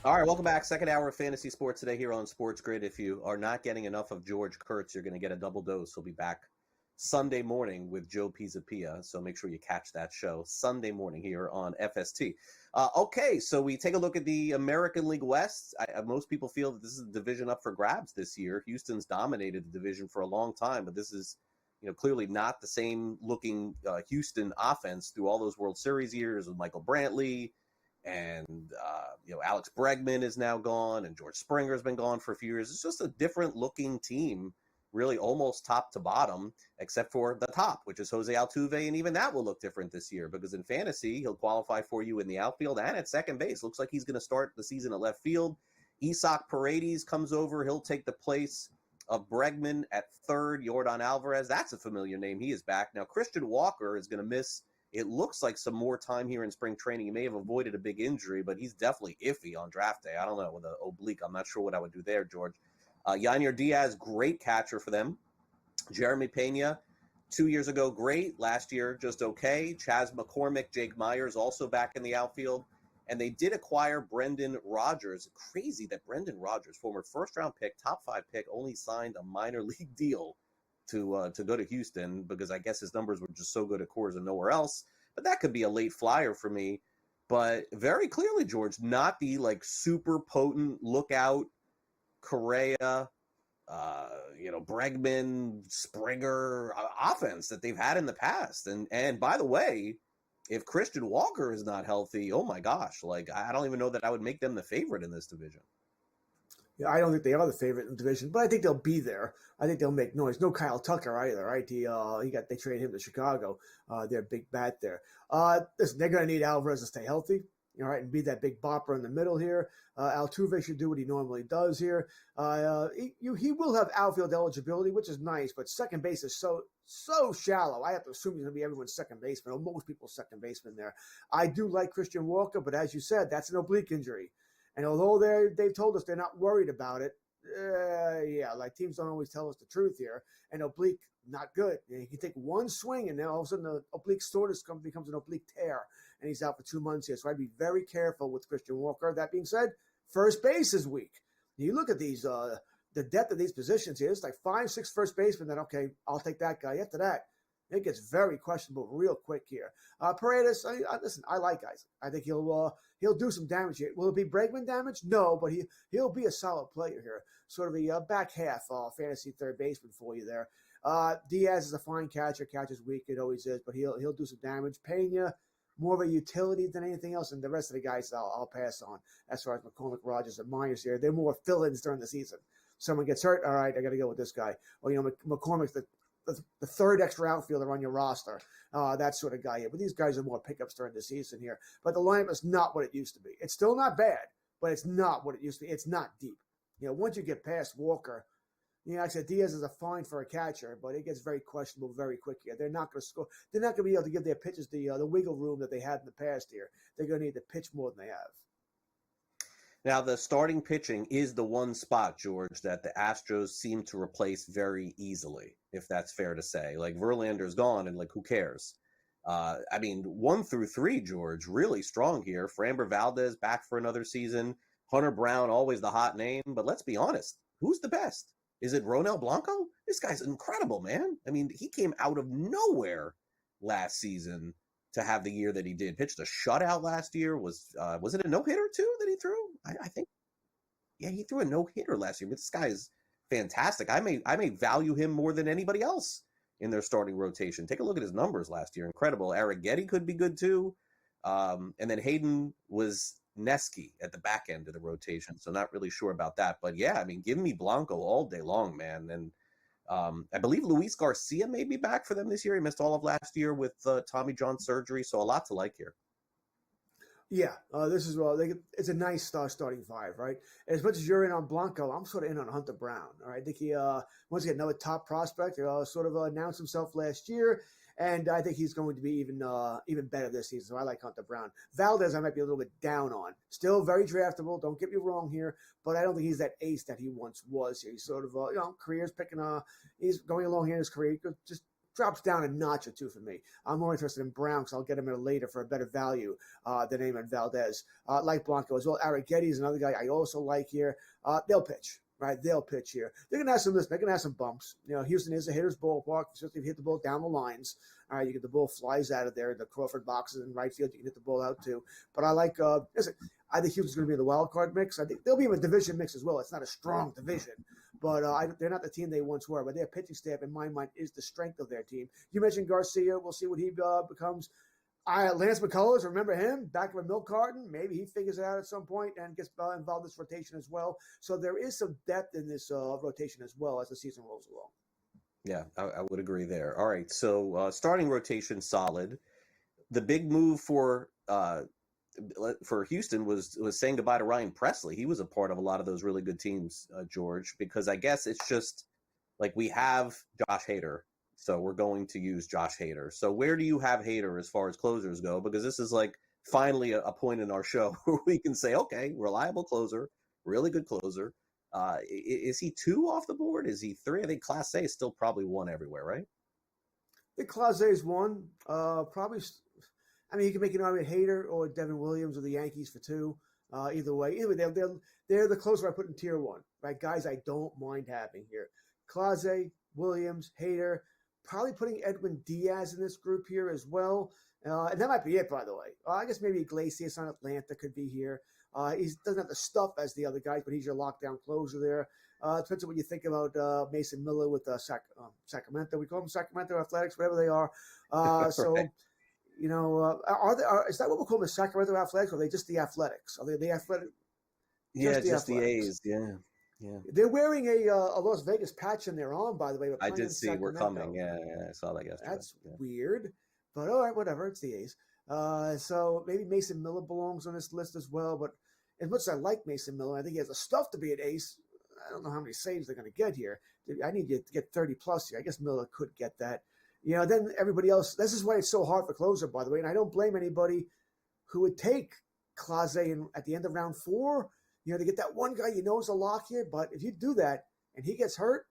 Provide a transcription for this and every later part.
All right, welcome back. Second hour of fantasy sports today here on SportsGrid. If you are not getting enough of George Kurtz, you're going to get a double dose. He'll be back Sunday morning with Joe Pisapia, so make sure you catch that show Sunday morning here on FST. Okay, so we take a look at the American League West. Most people feel that this is a division up for grabs this year. Houston's dominated the division for a long time, but this is clearly not the same looking Houston offense through all those World Series years with Michael Brantley. And, Alex Bregman is now gone, and George Springer has been gone for a few years. It's just a different-looking team, really almost top to bottom, except for the top, which is Jose Altuve, and even that will look different this year because in fantasy, he'll qualify for you in the outfield and at second base. Looks like he's going to start the season at left field. Isaac Paredes comes over. He'll take the place of Bregman at third. Yordan Alvarez, that's a familiar name. He is back. Now, Christian Walker is going to miss it looks like some more time here in spring training. He may have avoided a big injury, but he's definitely iffy on draft day. I don't know, with an oblique. I'm not sure what I would do there, George. Yanier Diaz, great catcher for them. Jeremy Pena, 2 years ago, great. Last year, just okay. Chas McCormick, Jake Myers, also back in the outfield. And they did acquire Brendan Rodgers. Crazy that Brendan Rodgers, former first-round pick, top 5 pick, only signed a minor league deal to go to Houston because I guess his numbers were just so good at Coors and nowhere else. But that could be a late flyer for me. But very clearly, George, not the super potent lookout Correa, Bregman, Springer offense that they've had in the past. And by the way, if Christian Walker is not healthy, oh my gosh, I don't even know that I would make them the favorite in this division. Yeah, I don't think they are the favorite in the division, but I think they'll be there. I think they'll make noise. No Kyle Tucker either, right? They traded him to Chicago. They're a big bat there. Listen, they're going to need Alvarez to stay healthy, all right, and be that big bopper in the middle here. Altuve should do what he normally does here. He will have outfield eligibility, which is nice, but second base is so shallow. I have to assume he's going to be everyone's second baseman, or most people's second baseman there. I do like Christian Walker, but as you said, that's an oblique injury. And although they've told us they're not worried about it, teams don't always tell us the truth here. And oblique, not good. You can take one swing, and then all of a sudden the oblique soreness becomes an oblique tear, and he's out for 2 months here. So I'd be very careful with Christian Walker. That being said, first base is weak. You look at these, the depth of these positions here. It's like 5, 6 first basemen. Then okay, I'll take that guy. After that, it gets very questionable real quick here. Paredes, listen, I like Isaac. I think he'll do some damage here. Will it be Bregman damage? No, but he'll be a solid player here. Sort of a back half fantasy third baseman for you there. Diaz is a fine catcher. Catches weak, it always is, but he'll do some damage. Pena, more of a utility than anything else, and the rest of the guys I'll pass on. As far as McCormick, Rodgers, and Myers here, they're more fill-ins during the season. Someone gets hurt, all right, I got to go with this guy. Or McCormick's the third extra outfielder on your roster, that sort of guy here. But these guys are more pickups during the season here. But the lineup is not what it used to be. It's still not bad, but it's not what it used to be. It's not deep. Once you get past Walker, like I said, Diaz is a fine for a catcher, but it gets very questionable very quick here. They're not going to score. They're not going to be able to give their pitchers the wiggle room that they had in the past here. They're going to need to pitch more than they have. Now, the starting pitching is the one spot, George, that the Astros seem to replace very easily, if that's fair to say. Verlander's gone, and who cares? 1 through 3, George, really strong here. Framber Valdez back for another season. Hunter Brown, always the hot name. But let's be honest, who's the best? Is it Ronel Blanco? This guy's incredible, man. He came out of nowhere last season to have the year that he did. Pitched a shutout last year. Was it a no-hitter too that he threw? I think. Yeah, he threw a no-hitter last year. But this guy is fantastic. I may value him more than anybody else in their starting rotation. Take a look at his numbers last year. Incredible. Arrighetti could be good too. And then Hayden was Nesky at the back end of the rotation. So not really sure about that. But yeah, give me Blanco all day long, man. And I believe Luis Garcia may be back for them this year. He missed all of last year with Tommy John surgery, so a lot to like here. Yeah, this is it's a nice starting five, right? As much as you're in on Blanco, I'm sort of in on Hunter Brown. All right, I think he once again another top prospect. Sort of announced himself last year, and I think he's going to be even better this season. So I like Hunter Brown. Valdez, I might be a little bit down on. Still very draftable. Don't get me wrong here, but I don't think he's that ace that he once was. Here, he's sort of career's picking. He's going along here in his career. He could just drops down a notch or two for me. I'm more interested in Brown because I'll get him in later for a better value than Eamon Valdez. Like Blanco as well. Arrighetti is another guy I also like here. They'll pitch. Right, they'll pitch here. They're gonna have some listen. They're gonna have some bumps. Houston is a hitter's ballpark, especially if you hit the ball down the lines. All right, you get the ball flies out of there. The Crawford boxes in right field, you can hit the ball out too. But I like. Listen, I think Houston's going to be in the wild card mix. I think they'll be in a division mix as well. It's not a strong division, but they're not the team they once were. But their pitching staff, in my mind, is the strength of their team. You mentioned Garcia. We'll see what he becomes. Lance McCullers, remember him? Back of a milk carton. Maybe he figures it out at some point and gets involved in this rotation as well. So there is some depth in this rotation as well as the season rolls along. Yeah, I would agree there. All right, so starting rotation solid. The big move for Houston was saying goodbye to Ryan Presley. He was a part of a lot of those really good teams, George, because I guess it's just like we have Josh Hader. So we're going to use Josh Hader. So where do you have Hader as far as closers go? Because this is like finally a point in our show where we can say, okay, reliable closer, really good closer. Is he 2 off the board? Is he 3? I think Class A is still probably 1 everywhere, right? I think Class A is 1. Probably. I mean, you can make an argument Hader or Devin Williams or the Yankees for 2. Either way, they're the closer I put in tier 1, right? Guys I don't mind having here. Class A, Williams, Hader. Probably putting Edwin Diaz in this group here as well. And that might be it, by the way. I guess maybe Iglesias on Atlanta could be here. He doesn't have the stuff as the other guys, but he's your lockdown closer there. Depends on what you think about Mason Miller with Sacramento. We call them Sacramento Athletics, whatever they are. So, Right. Is that what we call them, the Sacramento Athletics, or are they just the Athletics? Are they the Athletic? Yeah, just the A's. Yeah. They're wearing a Las Vegas patch in their arm, by the way. I did see. We're coming. Yeah, I saw that yesterday. That's weird, but all right, whatever. It's the A's. So maybe Mason Miller belongs on this list as well. But as much as I like Mason Miller, I think he has the stuff to be an ace. I don't know how many saves they're going to get here. I need you to get 30 plus here. I guess Miller could get that. Then everybody else. This is why it's so hard for closer, by the way. And I don't blame anybody who would take Clase at the end of round 4. To get that one guy is a lock here. But if you do that and he gets hurt,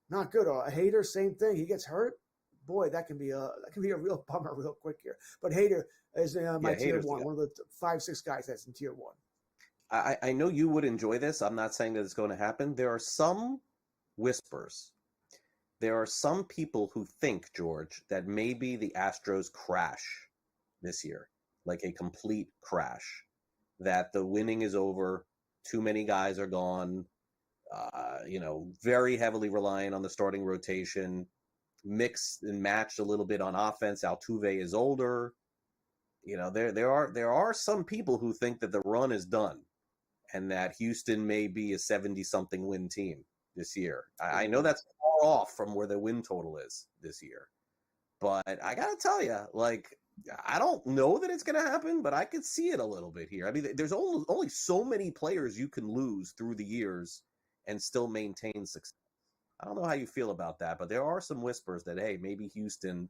not good. Or a Hader, same thing. He gets hurt. Boy, that can be a real bummer real quick here. But Hader is my tier 1, one of the 5-6 guys that's in tier 1. I know you would enjoy this. I'm not saying that it's going to happen. There are some whispers. There are some people who think, George, that maybe the Astros crash this year, like a complete crash, that the winning is over. Too many guys are gone, very heavily reliant on the starting rotation, mixed and matched a little bit on offense. Altuve is older. There are some people who think that the run is done and that Houston may be a 70-something win team this year. I know that's far off from where the win total is this year. But I got to tell you, I don't know that it's going to happen, but I could see it a little bit here. I mean, there's only so many players you can lose through the years and still maintain success. I don't know how you feel about that, but there are some whispers that, hey, maybe Houston,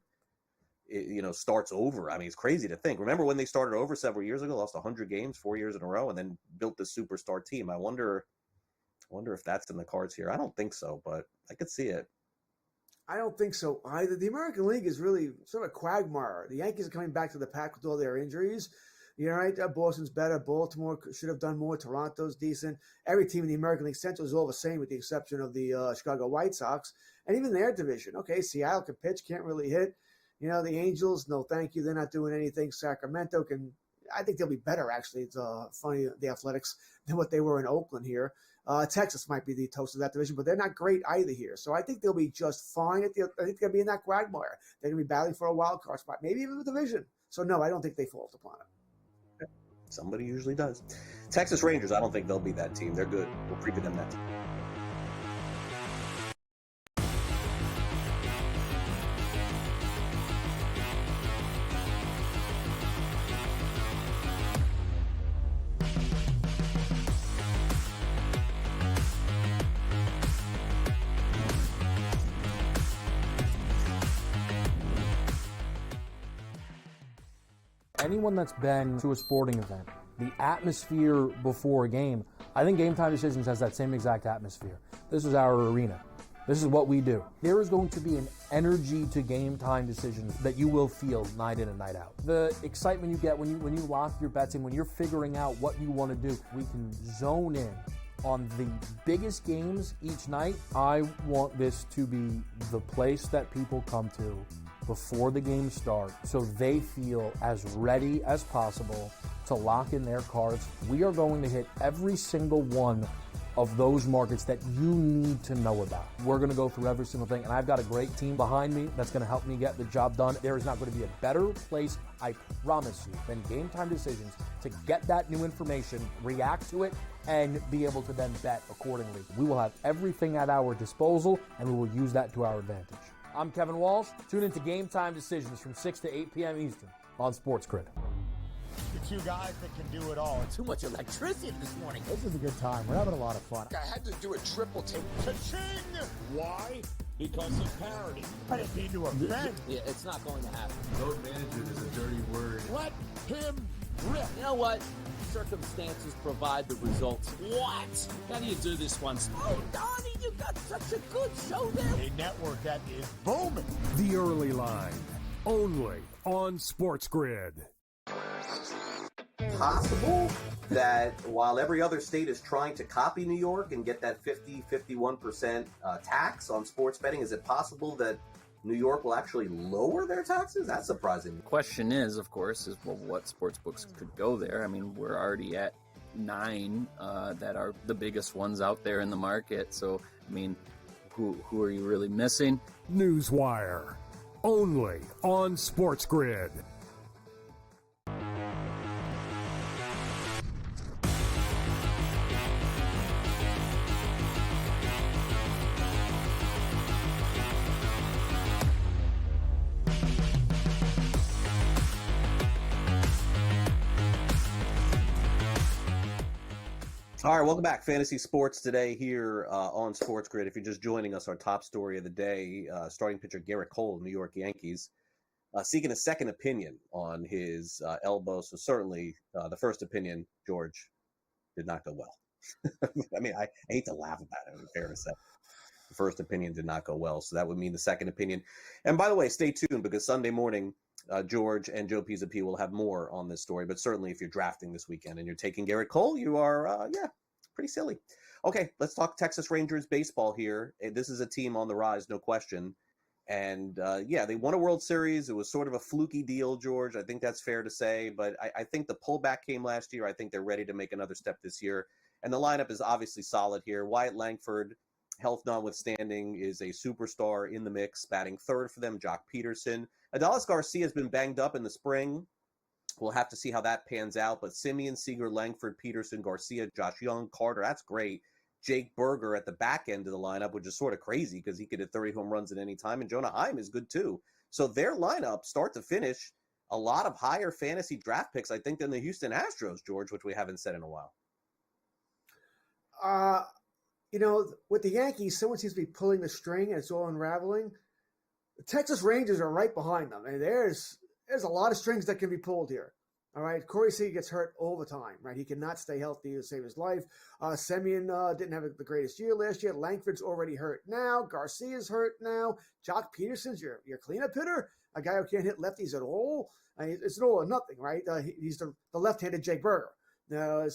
starts over. I mean, it's crazy to think. Remember when they started over several years ago, lost 100 games 4 years in a row, and then built the superstar team. I wonder if that's in the cards here. I don't think so, but I could see it. I don't think so either. The American League is really sort of a quagmire. The Yankees are coming back to the pack with all their injuries. Right? Boston's better. Baltimore should have done more. Toronto's decent. Every team in the American League Central is all the same with the exception of the Chicago White Sox. And even their division. Okay, Seattle can pitch, can't really hit. The Angels, no thank you. They're not doing anything. Sacramento I think they'll be better, actually. It's funny, the Athletics, than what they were in Oakland here. Texas might be the toast of that division, but they're not great either here. So I think they'll be just fine. I think they're going to be in that quagmire. They're going to be battling for a wild card spot, maybe even the division. So, no, I don't think they fall off the planet. Somebody usually does. Texas Rangers, I don't think they'll be that team. They're good. We'll preview them next. Anyone that's been to a sporting event, the atmosphere before a game, I think Game Time Decisions has that same exact atmosphere. This was our arena. This is what we do. There is going to be an energy to game time decisions that you will feel night in and night out. The excitement you get when you lock your bets in, when you're figuring out what you want to do, we can zone in on the biggest games each night. I want this to be the place that people come to before the games start so they feel as ready as possible to lock in their cards. We are going to hit every single one of those markets that you need to know about. We're going to go through every single thing, and I've got a great team behind me that's going to help me get the job done. There is not going to be a better place, I promise you, than Game Time Decisions to get that new information, react to it, and be able to then bet accordingly. We will have everything at our disposal, and we will use that to our advantage. I'm Kevin Walsh. Tune into Game Time Decisions from 6 to 8 p.m. Eastern on SportsGrid. The two guys that can do it all. Too much electricity this morning. This is a good time. We're having a lot of fun. I had to do a triple take. Ka-ching! Why? Because of parity. I didn't mean to offend. Yeah, it's not going to happen. Load management is a dirty word. Let him rip. You know what? Circumstances provide the results. What? How do you do this one? Oh, Donnie, you got such a good show there. A network that is booming. The Early Line, only on SportsGrid. Possible that while every other state is trying to copy New York and get that 51% tax on sports betting, is it possible that New York will actually lower their taxes? That's surprising. The question is, of course, well, what sports books could go there? I mean, we're already at 9 that are the biggest ones out there in the market. So, I mean, who are you really missing? Newswire, only on SportsGrid. All right, welcome back. Fantasy Sports today here on SportsGrid. If you're just joining us, our top story of the day, starting pitcher Garrett Cole, New York Yankees, seeking a second opinion on his elbow. So certainly the first opinion, George, did not go well. I mean, I hate to laugh about it, in fairness. The first opinion did not go well. So that would mean the second opinion. And by the way, stay tuned because Sunday morning, George and Joe Pisapia will have more on this story. But certainly if you're drafting this weekend and you're taking Garrett Cole, you are, pretty silly. Okay, let's talk Texas Rangers baseball here. This is a team on the rise, no question. And, they won a World Series. It was sort of a fluky deal, George. I think that's fair to say. But I think the pullback came last year. I think they're ready to make another step this year. And the lineup is obviously solid here. Wyatt Langford, health notwithstanding, is a superstar in the mix, batting third for them. Jock Peterson. Adolis Garcia has been banged up in the spring. We'll have to see how that pans out. But Simeon, Seager, Langford, Peterson, Garcia, Josh Young, Carter, that's great. Jake Berger at the back end of the lineup, which is sort of crazy because he could hit 30 home runs at any time. And Jonah Heim is good too. So their lineup, start to finish, a lot of higher fantasy draft picks, I think, than the Houston Astros, George, which we haven't said in a while. With the Yankees, someone seems to be pulling the string and it's all unraveling. The Texas Rangers are right behind them. And there's a lot of strings that can be pulled here. All right. Corey Seager gets hurt all the time, right? He cannot stay healthy to save his life. Simeon didn't have the greatest year last year. Langford's already hurt now. Garcia's hurt now. Jock Peterson's your cleanup hitter, a guy who can't hit lefties at all. I mean, it's an all or nothing, right? He's the left-handed Jake Berger. Now,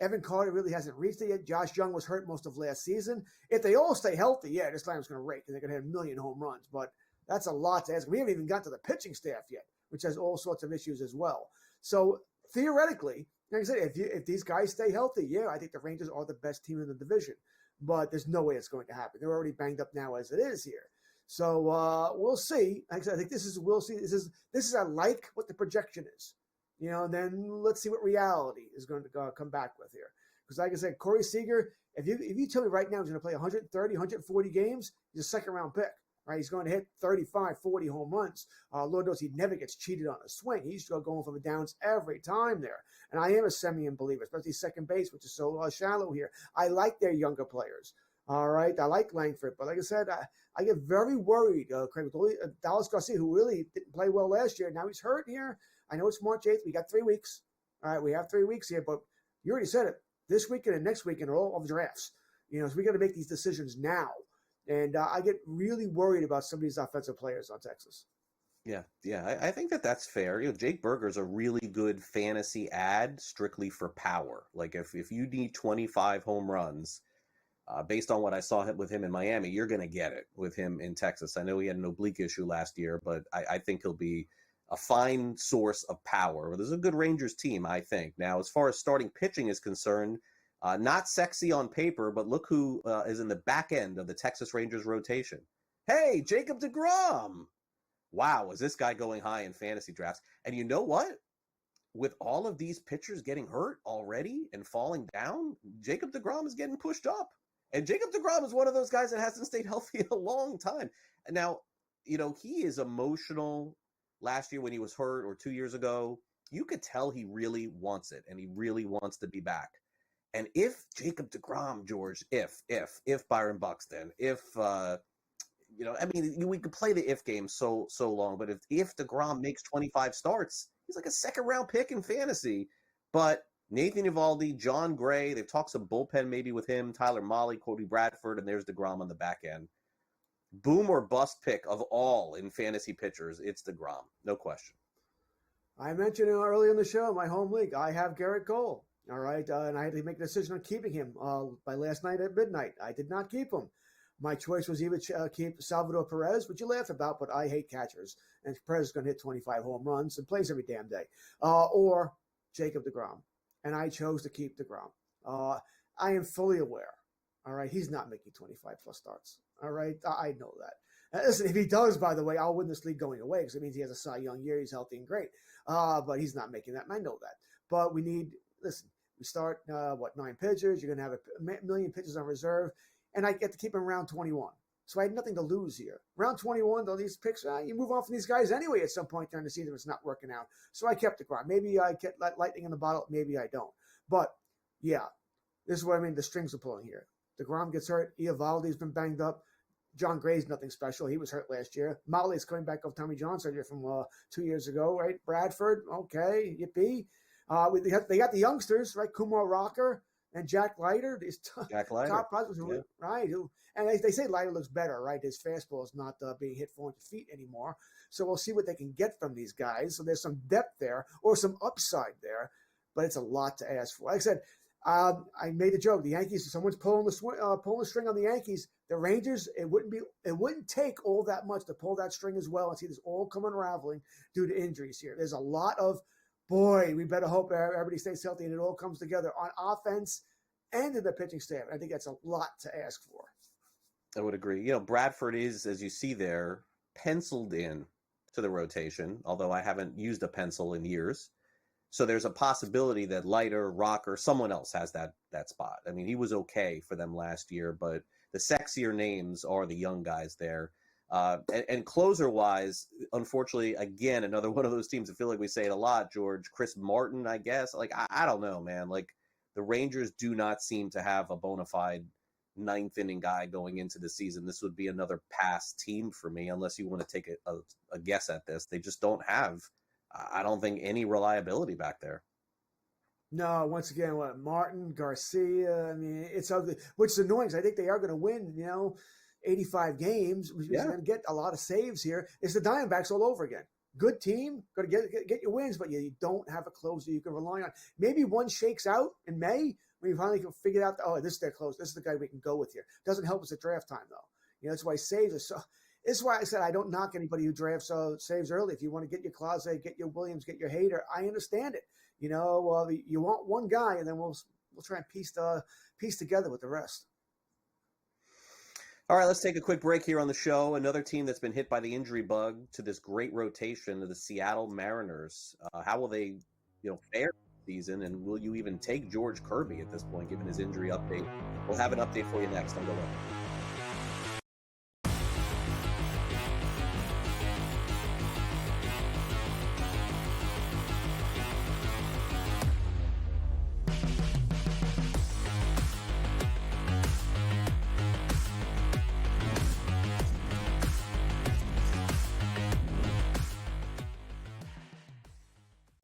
Evan Carter really hasn't reached it yet. Josh Young was hurt most of last season. If they all stay healthy, this lineup's going to rake and they're going to have 1 million home runs. But that's a lot to ask. We haven't even got to the pitching staff yet, which has all sorts of issues as well. So theoretically, like I said, if these guys stay healthy, I think the Rangers are the best team in the division. But there's no way it's going to happen. They're already banged up now as it is here. So we'll see. Like I said, I think we'll see. This is I like what the projection is. And then let's see what reality is going to come back with here. Because like I said, Corey Seager, if you tell me right now he's going to play 130, 140 games, he's a second-round pick. Right? He's going to hit 35, 40 home runs. Lord knows he never gets cheated on a swing. He's going for the downs every time there. And I am a Simeon believer, especially second base, which is so shallow here. I like their younger players. All right, I like Langford. But like I said, I get very worried, Craig, with Dallas Garcia, who really didn't play well last year. Now he's hurt here. I know it's March 8th. We got 3 weeks. All right, we have 3 weeks here. But you already said it. This weekend and next weekend are all of drafts. So we got to make these decisions now. And I get really worried about some of these offensive players on Texas. Yeah, I think that's fair. Jake Berger's a really good fantasy ad strictly for power. Like if you need 25 home runs, based on what I saw with him in Miami, you're going to get it with him in Texas. I know he had an oblique issue last year, but I think he'll be a fine source of power. There's a good Rangers team, I think. Now, as far as starting pitching is concerned, not sexy on paper, but look who is in the back end of the Texas Rangers rotation. Hey, Jacob deGrom. Wow, is this guy going high in fantasy drafts? And you know what? With all of these pitchers getting hurt already and falling down, Jacob deGrom is getting pushed up. And Jacob deGrom is one of those guys that hasn't stayed healthy in a long time. And now, he is emotional. Last year when he was hurt, or 2 years ago, you could tell he really wants it and he really wants to be back. And if Jacob deGrom, George, if Byron Buxton, we could play the if game so long, but if deGrom makes 25 starts, he's like a second round pick in fantasy. But Nathan Eovaldi, John Gray, they've talked some bullpen maybe with him, Tyler Mahle, Cody Bradford, and there's deGrom on the back end. Boom or bust pick of all in fantasy pitchers, it's deGrom, no question. I mentioned earlier in the show, my home league, I have Garrett Cole. All right, and I had to make a decision on keeping him by last night at midnight. I did not keep him. My choice was either keep Salvador Perez, which you laugh about, but I hate catchers. And Perez is going to hit 25 home runs and plays every damn day. Or Jacob deGrom. And I chose to keep deGrom. I am fully aware. All right, he's not making 25 plus starts. All right, I know that. Listen, if he does, by the way, I'll win this league going away because it means he has a Cy Young year. He's healthy and great. But he's not making that, and I know that. But we start, 9 pitchers. You're going to have a million pitchers on reserve. And I get to keep him around 21. So I had nothing to lose here. Round 21, though, these picks, you move on from these guys anyway at some point during the season if it's not working out. So I kept deGrom. Maybe I get lightning in the bottle. Maybe I don't. But, yeah, this is what I mean. The strings are pulling here. deGrom gets hurt. Eovaldi's been banged up. John Gray's nothing special. He was hurt last year. Mahle is coming back off Tommy John surgery from 2 years ago, right? Bradford, okay, yippee. They got the youngsters, right? Kumar Rocker and Jack Leiter. These Jack Leiter. Top prospects, yeah. Right? And they say Leiter looks better, right? His fastball is not being hit 400 feet anymore. So we'll see what they can get from these guys. So there's some depth there or some upside there, but it's a lot to ask for. Like I said, I made a joke. The Yankees, someone's pulling the string on the Yankees. The Rangers, it wouldn't take all that much to pull that string as well and see this all come unraveling due to injuries here. There's a lot of, boy, we better hope everybody stays healthy and it all comes together on offense and in the pitching staff. I think that's a lot to ask for. I would agree. Bradford is, as you see there, penciled in to the rotation, although I haven't used a pencil in years. So there's a possibility that Leiter, Rocker, someone else has that spot. I mean, he was okay for them last year, but the sexier names are the young guys there. And closer-wise, unfortunately, again, another one of those teams, I feel like we say it a lot, George, Chris Martin, I guess. Like, I don't know, man. Like, the Rangers do not seem to have a bona fide ninth-inning guy going into the season. This would be another pass team for me, unless you want to take a guess at this. They just don't have, I don't think, any reliability back there. No, once again, Martin, Garcia, I mean, it's ugly, which is annoying because I think they are going to win, 85 games, which is going to get a lot of saves here. It's the Diamondbacks all over again. Good team, going to get your wins, but you don't have a closer you can rely on. Maybe one shakes out in May when you finally can figure out, this is their close. This is the guy we can go with here. Doesn't help us at draft time, though. That's why saves are so. This is why I said I don't knock anybody who drafts saves early. If you want to get your Clase, get your Williams, get your Hader, I understand it. You want one guy, and then we'll try and piece together with the rest. All right, let's take a quick break here on the show. Another team that's been hit by the injury bug to this great rotation of the Seattle Mariners. How will they, fare this season, and will you even take George Kirby at this point, given his injury update? We'll have an update for you next on The Look.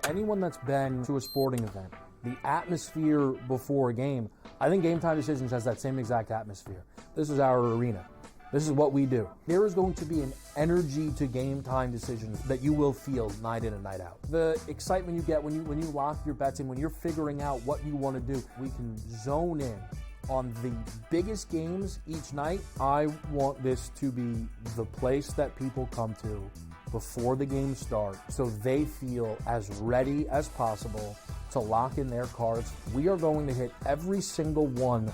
Anyone that's been to a sporting event, the atmosphere before a game, I think Game Time Decisions has that same exact atmosphere. This is our arena. This is what we do. There is going to be an energy to game time decisions that you will feel night in and night out. The excitement you get when you lock your bets in, when you're figuring out what you want to do, we can zone in on the biggest games each night. I want this to be the place that people come to before the games start so they feel as ready as possible to lock in their cards. We are going to hit every single one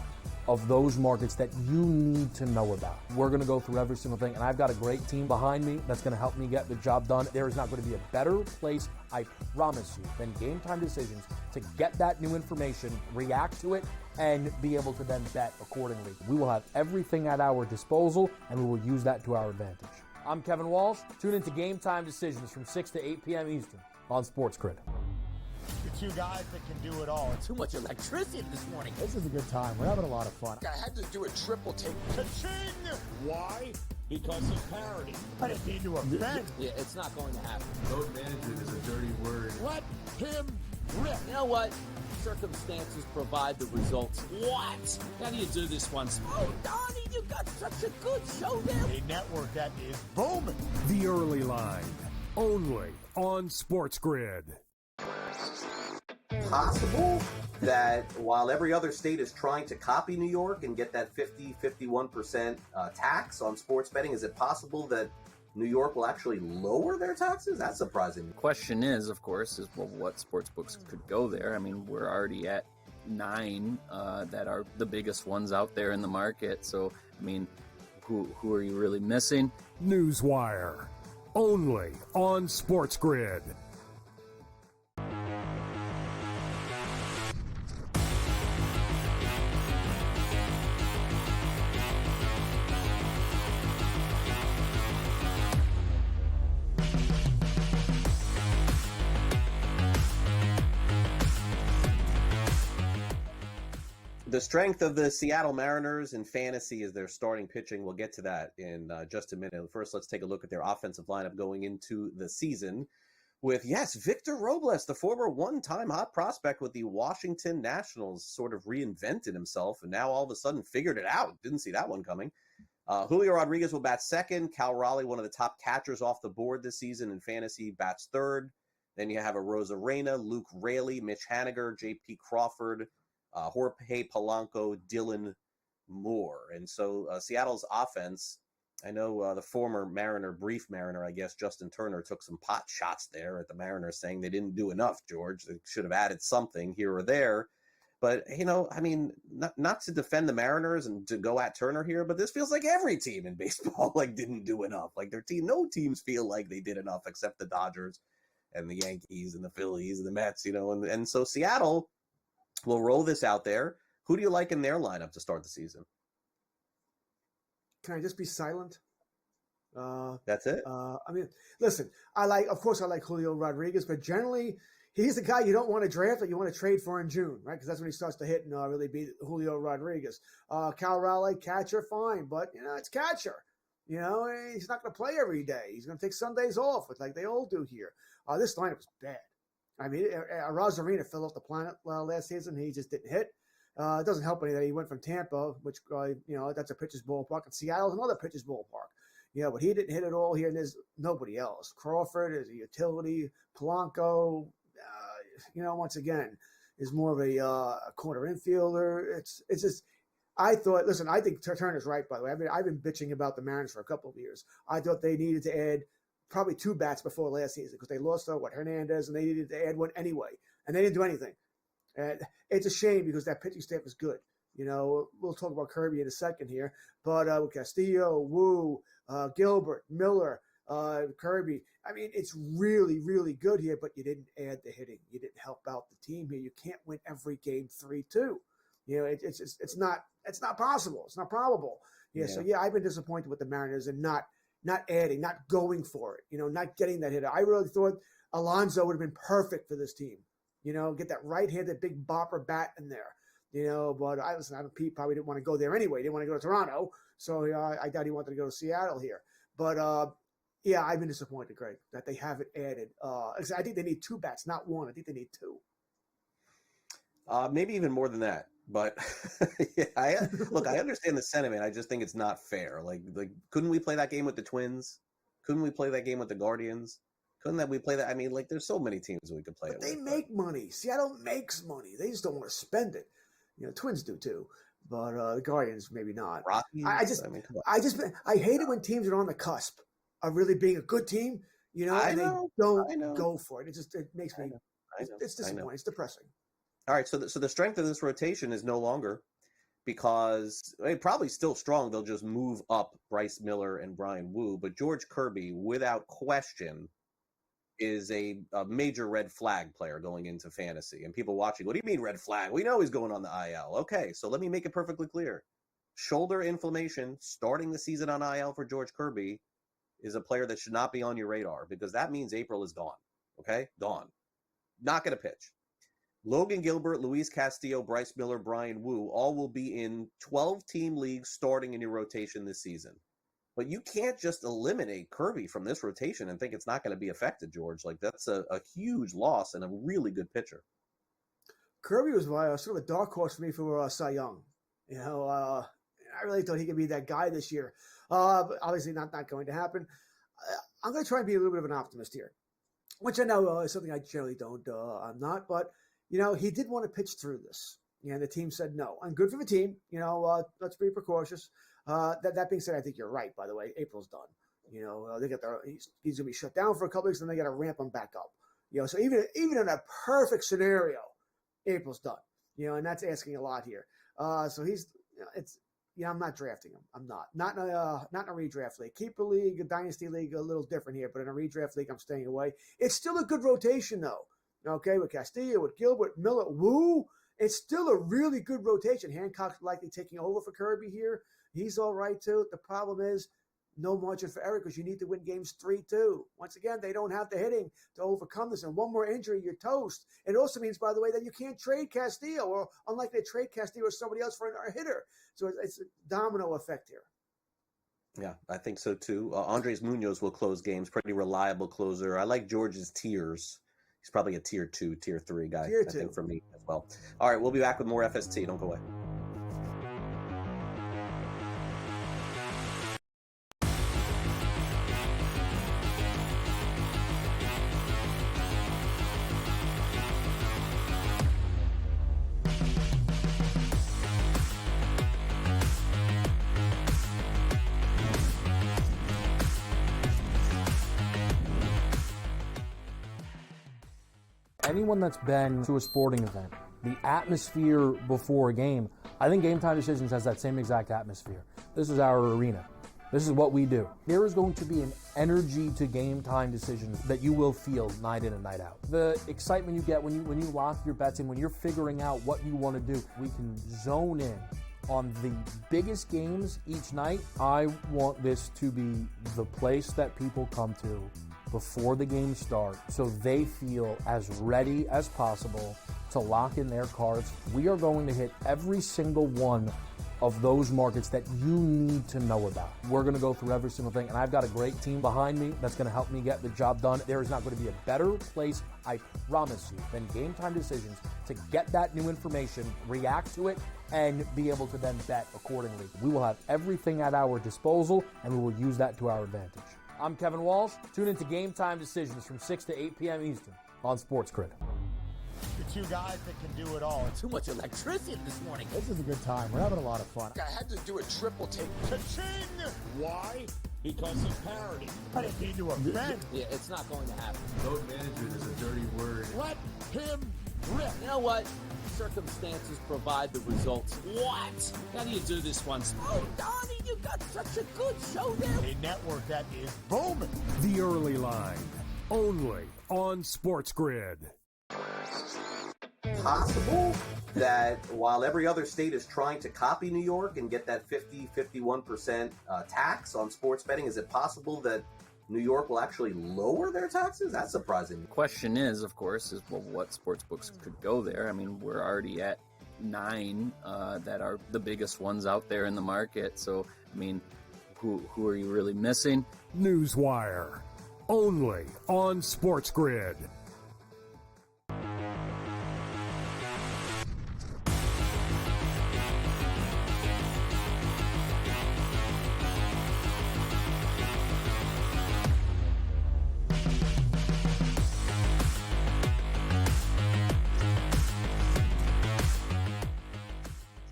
of those markets that you need to know about. We're going to go through every single thing, and I've got a great team behind me that's going to help me get the job done. There is not going to be a better place, I promise you, than Game Time Decisions to get that new information, react to it, and be able to then bet accordingly. We will have everything at our disposal, and we will use that to our advantage. I'm Kevin Walsh. Tune into Game Time Decisions from 6 to 8 p.m. Eastern on SportsGrid. The two guys that can do it all. Too much electricity this morning. This is a good time. We're having a lot of fun. I had to do a triple take. Ka-ching! Why? Because of parity. I didn't mean to offend. Yeah, it's not going to happen. Load management is a dirty word. Let him rip. You know what? Circumstances provide the results. What? How do you do this one? Oh, Donnie, you got such a good show there. A network that is booming. The Early Line, only on SportsGrid. Possible that while every other state is trying to copy New York and get that 51% tax on sports betting, is it possible that New York will actually lower their taxes? That's surprising. The question is, of course, is well, what sports books could go there? I mean, we're already at 9 that are the biggest ones out there in the market. So, I mean, who are you really missing? Newswire, only on SportsGrid. The strength of the Seattle Mariners in fantasy is their starting pitching. We'll get to that in just a minute. First, let's take a look at their offensive lineup going into the season with, yes, Victor Robles, the former one-time hot prospect with the Washington Nationals, sort of reinvented himself and now all of a sudden figured it out. Didn't see that one coming. Julio Rodriguez will bat second. Cal Raleigh, one of the top catchers off the board this season in fantasy, bats third. Then you have a Rosa Reyna, Luke Raley, Mitch Haniger, J.P. Crawford, Jorge Polanco, Dylan Moore. And so Seattle's offense, I know the former Mariner, brief Mariner, I guess, Justin Turner took some pot shots there at the Mariners saying they didn't do enough, George. They should have added something here or there. But, you know, I mean, not to defend the Mariners and to go at Turner here, but this feels like every team in baseball, like, didn't do enough. Like, their team, no teams feel like they did enough except the Dodgers and the Yankees and the Phillies and the Mets, you know. And so Seattle will roll this out there. Who do you like in their lineup to start the season? Can I just be silent? That's it? I mean, listen, of course I like Julio Rodriguez, but generally he's the guy you don't want to draft that you want to trade for in June, right? Because that's when he starts to hit and really beat Julio Rodriguez. Cal Raleigh, catcher, fine, but, you know, it's catcher. You know, he's not going to play every day. He's going to take Sundays off, like they all do here. This lineup is bad. I mean, Rosarina fell off the planet last season. He just didn't hit. It doesn't help any that he went from Tampa, which, you know, that's a pitcher's ballpark, and Seattle's another pitcher's ballpark. Yeah, but he didn't hit at all here, and there's nobody else. Crawford is a utility. Polanco, you know, once again, is more of a corner infielder. It's just, I think Turner's right, by the way. I mean, I've been bitching about the Mariners for a couple of years. I thought they needed to add probably 2 bats before last season because they lost Hernandez, and they needed to add one anyway, and they didn't do anything. And it's a shame because that pitching staff is good. You know, we'll talk about Kirby in a second here, but with Castillo, Wu, Gilbert, Miller, Kirby, I mean, it's really, really good here, but you didn't add the hitting. You didn't help out the team here. You can't win every game 3-2. You know, it's not possible. It's not probable. Yeah. So yeah, I've been disappointed with the Mariners and not adding, not going for it, you know, not getting that hitter. I really thought Alonso would have been perfect for this team, you know, get that right-handed big bopper bat in there, you know, but Pete probably didn't want to go there anyway. He didn't want to go to Toronto. So I doubt he wanted to go to Seattle here. But yeah, I've been disappointed, Greg, that they haven't added. I think they need 2 bats, not 1. I think they need 2. Maybe even more than that. But yeah, I understand the sentiment. I just think it's not fair. Like, couldn't we play that game with the Twins? Couldn't we play that game with the Guardians? Couldn't we play that? I mean, like, there's so many teams that we could play But it they with. make money. Seattle makes money. They just don't want to spend it. Twins do too, but the Guardians maybe not. Rockies. I hate it when teams are on the cusp of really being a good team. They don't go for it. It makes me. It's disappointing. It's depressing. All right, so the strength of this rotation is no longer, because probably still strong. They'll just move up Bryce Miller and Brian Wu, but George Kirby, without question, is a major red flag player going into fantasy. And people watching, what do you mean red flag? We know he's going on the IL. Okay, so let me make it perfectly clear. Shoulder inflammation starting the season on IL for George Kirby is a player that should not be on your radar, because that means April is gone. Okay? Gone. Not going to pitch. Logan Gilbert, Luis Castillo, Bryce Miller, Brian Wu all will be in 12-team leagues starting in your rotation this season. But you can't just eliminate Kirby from this rotation and think it's not going to be affected, George. Like, that's a huge loss and a really good pitcher. Kirby was sort of a dark horse for me for Cy Young. I really thought he could be that guy this year. But obviously not going to happen. I'm going to try and be a little bit of an optimist here, which I know is something I generally don't. I'm not, but he did want to pitch through this. And the team said no. And good for the team. Let's be precautious. That being said, I think you're right. By the way, April's done. They got he's going to be shut down for a couple weeks, and they got to ramp him back up. So even in a perfect scenario, April's done. And that's asking a lot here. So he's I'm not drafting him. I'm not in a redraft league. Keeper league, a dynasty league, a little different here, but in a redraft league, I'm staying away. It's still a good rotation though. Okay, with Castillo, with Gilbert, Miller, Wu. It's still a really good rotation. Hancock's likely taking over for Kirby here. He's all right, too. The problem is no margin for error, because you need to win games 3-2. Once again, they don't have the hitting to overcome this. And one more injury, you're toast. It also means, by the way, that you can't trade Castillo, or unlikely to trade Castillo or somebody else for a hitter. So it's a domino effect here. Yeah, I think so, too. Andres Munoz will close games. Pretty reliable closer. I like George's tiers. He's probably a tier 2, tier 3 guy, I think, for me as well. All right, we'll be back with more FST. Don't go away. Anyone that's been to a sporting event, the atmosphere before a game, I think Game Time Decisions has that same exact atmosphere. This is our arena. This is what we do. There is going to be an energy to Game Time Decisions that you will feel night in and night out. The excitement you get when you lock your bets in, when you're figuring out what you want to do, we can zone in on the biggest games each night. I want this to be the place that people come to before the game starts, so they feel as ready as possible to lock in their cards. We are going to hit every single one of those markets that you need to know about. We're going to go through every single thing, and I've got a great team behind me that's going to help me get the job done. There is not going to be a better place, I promise you, than Game Time Decisions to get that new information, react to it, and be able to then bet accordingly. We will have everything at our disposal, and we will use that to our advantage. I'm Kevin Walsh. Tune into Game Time Decisions from 6 to 8 p.m. Eastern on SportsGrid. The two guys that can do it all. Too much electricity this morning. This is a good time. We're having a lot of fun. I had to do a triple take. Ka-ching! Why? Because of parity. I didn't mean to offend. Yeah, it's not going to happen. Load management is a dirty word. Let him rip. You know what? Circumstances provide the results. What? How do you do this one? Oh, Donnie, you got such a good show there. A network that is booming. The Early Line, only on SportsGrid. Possible that while every other state is trying to copy New York and get that 51% tax on sports betting, is it possible that New York will actually lower their taxes? That's surprising. The question is, of course, what sports books could go there. I mean, we're already at 9 that are the biggest ones out there in the market. So, I mean, who are you really missing? Newswire, only on SportsGrid.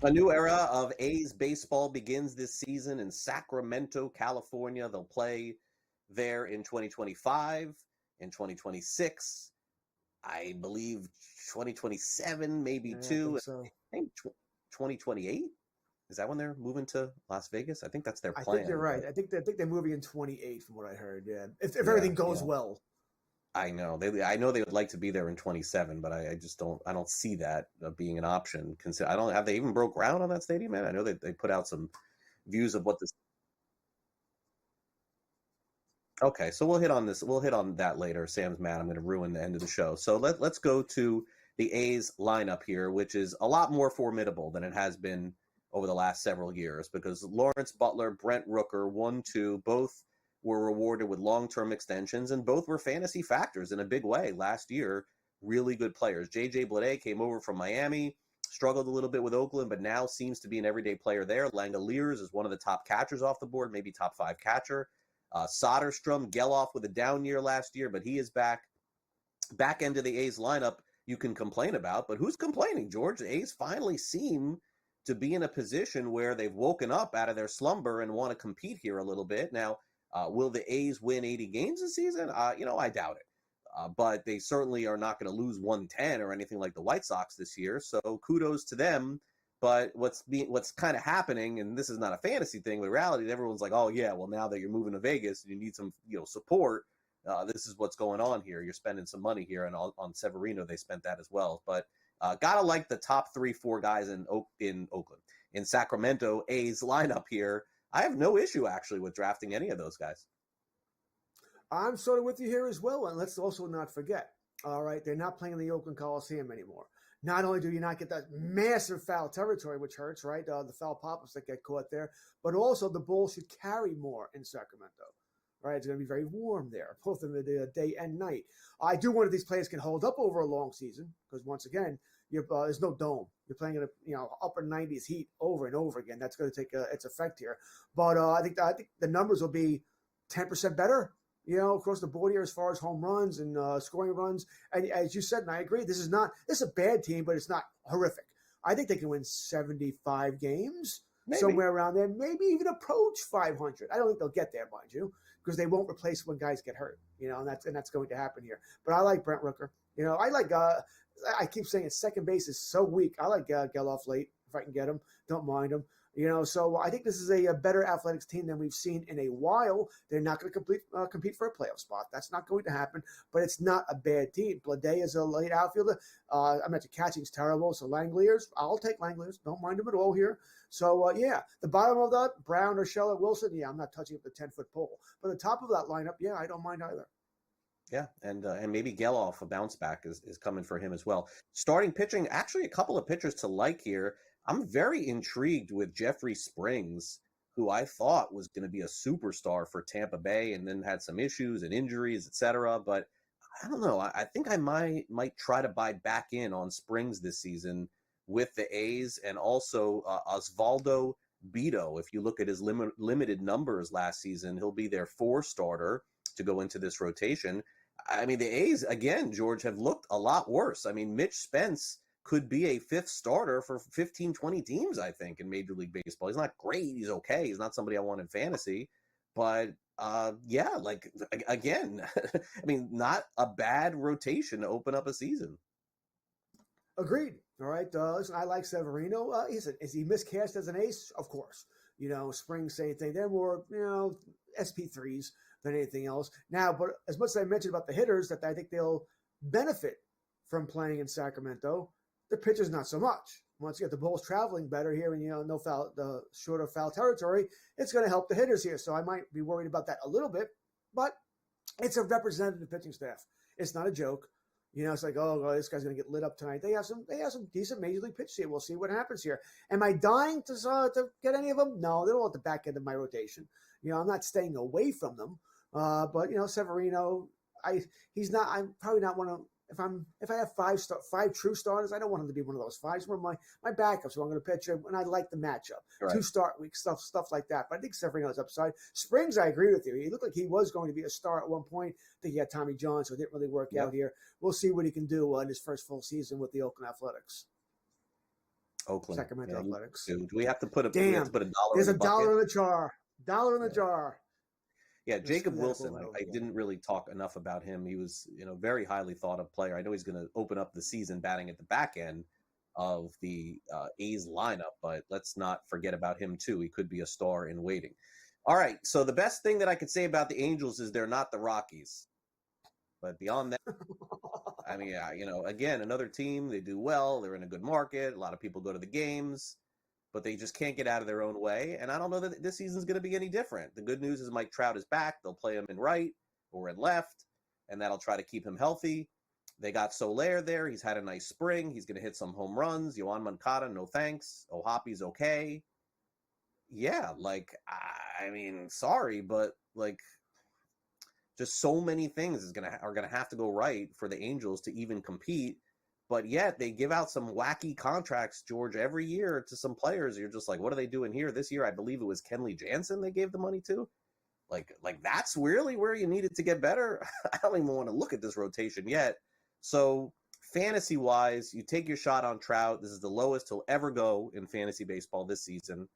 A new era of A's baseball begins this season in Sacramento, California. They'll play there in 2025, in 2026, I believe 2027, maybe too. So. I think 2028. Is that when they're moving to Las Vegas? I think that's their plan. I think you're right. I think they're moving in 28 from what I heard. Yeah, if everything goes well. I know I know they would like to be there in 27, but I just don't see that being an option. Have they even broke ground on that stadium, man? I know they put out some views of what this. Okay, so we'll hit on this. We'll hit on that later. Sam's mad. I'm going to ruin the end of the show. So let's go to the A's lineup here, which is a lot more formidable than it has been over the last several years, because Lawrence Butler, Brent Rooker, 1, 2, both were rewarded with long-term extensions, and both were fantasy factors in a big way last year. Really good players. J.J. Bleday came over from Miami, struggled a little bit with Oakland, but now seems to be an everyday player there. Langoliers is one of the top catchers off the board, maybe top 5 catcher. Soderstrom, Geloff with a down year last year, but he is back. Back end of the A's lineup you can complain about, but who's complaining, George? The A's finally seem to be in a position where they've woken up out of their slumber and want to compete here a little bit. Now, will the A's win 80 games this season? I doubt it. But they certainly are not going to lose 110 or anything like the White Sox this year. So kudos to them. But what's kind of happening, and this is not a fantasy thing, but reality, everyone's like, oh yeah, well now that you're moving to Vegas and you need some support, this is what's going on here. You're spending some money here, and on Severino they spent that as well. But gotta like the top 3-4 guys in Oakland, in Sacramento A's lineup here. I have no issue actually with drafting any of those guys. I'm sort of with you here as well, and let's also not forget. All right, they're not playing in the Oakland Coliseum anymore. Not only do you not get that massive foul territory, which hurts, right? The foul pop-ups that get caught there, but also the ball should carry more in Sacramento, right? It's going to be very warm there, both in the day and night. I do wonder if these players can hold up over a long season, because once again, there's no dome. You're playing in a upper 90s heat over and over again. That's going to take its effect here. But I think the numbers will be 10% better, across the board here as far as home runs and scoring runs. And as you said, and I agree, this is a bad team, but it's not horrific. I think they can win 75 games, somewhere around there, maybe even approach 500. I don't think they'll get there, mind you, because they won't replace when guys get hurt, and that's going to happen here. But I like Brent Rooker. I like I keep saying it, second base is so weak. I like Geloff late if I can get him. Don't mind him. So I think this is a better athletics team than we've seen in a while. They're not going to compete for a playoff spot. That's not going to happen, but it's not a bad team. Bleday is a late outfielder. I mentioned catching's terrible, so Langoliers, I'll take Langoliers. Don't mind him at all here. So, the bottom of that, Brown or Shellett Wilson, I'm not touching up the 10-foot pole. But the top of that lineup, I don't mind either. Yeah, and maybe Geloff, a bounce back, is coming for him as well. Starting pitching, actually a couple of pitchers to like here. I'm very intrigued with Jeffrey Springs, who I thought was going to be a superstar for Tampa Bay and then had some issues and injuries, etc. But I don't know. I think I might try to buy back in on Springs this season with the A's, and also Osvaldo Bido. If you look at his limited numbers last season, he'll be their 4 starter to go into this rotation. I mean, the A's, again, George, have looked a lot worse. I mean, Mitch Spence could be a 5th starter for 15, 20 teams, I think, in Major League Baseball. He's not great. He's okay. He's not somebody I want in fantasy. But, again, I mean, not a bad rotation to open up a season. Agreed. All right. Listen, I like Severino. Is he miscast as an ace? Of course. Springs, same thing. They're more, SP3s than anything else. Now, but as much as I mentioned about the hitters, that I think they'll benefit from playing in Sacramento, the pitchers not so much. Once you get the ball's traveling better here and, no foul, the shorter foul territory, it's going to help the hitters here. So I might be worried about that a little bit, but it's a representative pitching staff. It's not a joke. It's like, oh, this guy's going to get lit up tonight. They have some decent Major League pitchers here. We'll see what happens here. Am I dying to get any of them? No, they're all at the back end of my rotation. I'm not staying away from them. But Severino, I'm probably not if I have five true starters, I don't want him to be one of those fives. One of my backups who I'm going to pitch him, and I like the matchup. Right. 2 start weeks, stuff like that. But I think Severino's upside. Springs, I agree with you. He looked like he was going to be a star at one point. I think he had Tommy John, so it didn't really work out here. We'll see what he can do in his first full season with the Oakland Athletics. Sacramento Athletics. Do we have to put a Damn? $1? There's in a the dollar bucket? in the jar. $1 in the jar. Yeah, Jacob Let's do that. Wilson. I didn't really talk enough about him. He was, very highly thought of player. I know he's going to open up the season batting at the back end of the A's lineup, but let's not forget about him too. He could be a star in waiting. All right, so the best thing that I could say about the Angels is they're not the Rockies. But beyond that, I mean, again, another team. They do well. They're in a good market. A lot of people go to the games, but they just can't get out of their own way. And I don't know that this season's going to be any different. The good news is Mike Trout is back. They'll play him in right or in left, and that'll try to keep him healthy. They got Soler there. He's had a nice spring. He's going to hit some home runs. Yohan Moncada, no thanks. Ohapi's okay. Yeah, sorry, but just so many things are gonna have to go right for the Angels to even compete. But yet they give out some wacky contracts, George, every year to some players. You're just like, what are they doing here? This year, I believe it was Kenley Jansen they gave the money to. Like that's really where you needed to get better. I don't even want to look at this rotation yet. So fantasy-wise, you take your shot on Trout. This is the lowest he'll ever go in fantasy baseball this season.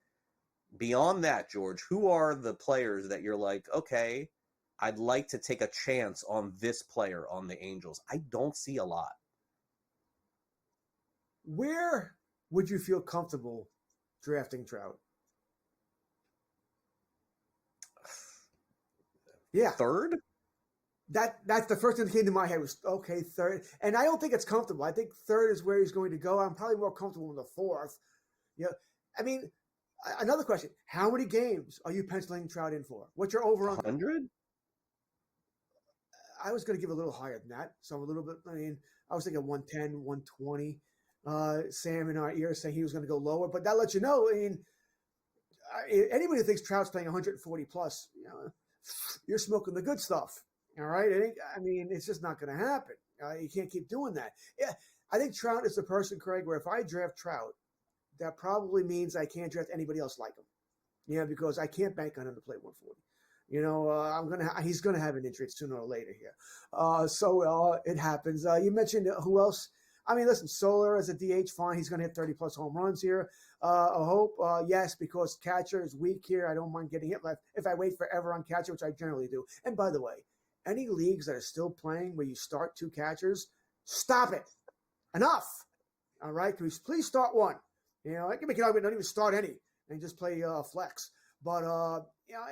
Beyond that, George, who are the players that you're like, okay, I'd like to take a chance on this player on the Angels? I don't see a lot. Where would you feel comfortable drafting Trout? Yeah. Third? That's the first thing that came to my head was, okay, third. And I don't think it's comfortable. I think third is where he's going to go. I'm probably more comfortable in the fourth. Another question. How many games are you penciling Trout in for? What's your over-under? 100? I was going to give a little higher than that. So a little bit, I was thinking 110, 120. Sam in our ear saying he was going to go lower, but that lets you know. Anybody who thinks Trout's playing 140 plus, you're smoking the good stuff. All right. It's just not going to happen. You can't keep doing that. Yeah. I think Trout is the person, Craig, where if I draft Trout, that probably means I can't draft anybody else like him. Because I can't bank on him to play 140. He's gonna have an injury sooner or later here. So it happens. You mentioned who else? Listen, Soler as a DH, fine. He's gonna hit 30 plus home runs here. I hope, yes, because catcher is weak here. I don't mind getting hit left if I wait forever on catcher, which I generally do. And by the way, any leagues that are still playing where you start 2 catchers, stop it. Enough. All right, please start one. I can make it argument, don't even start any and just play flex. But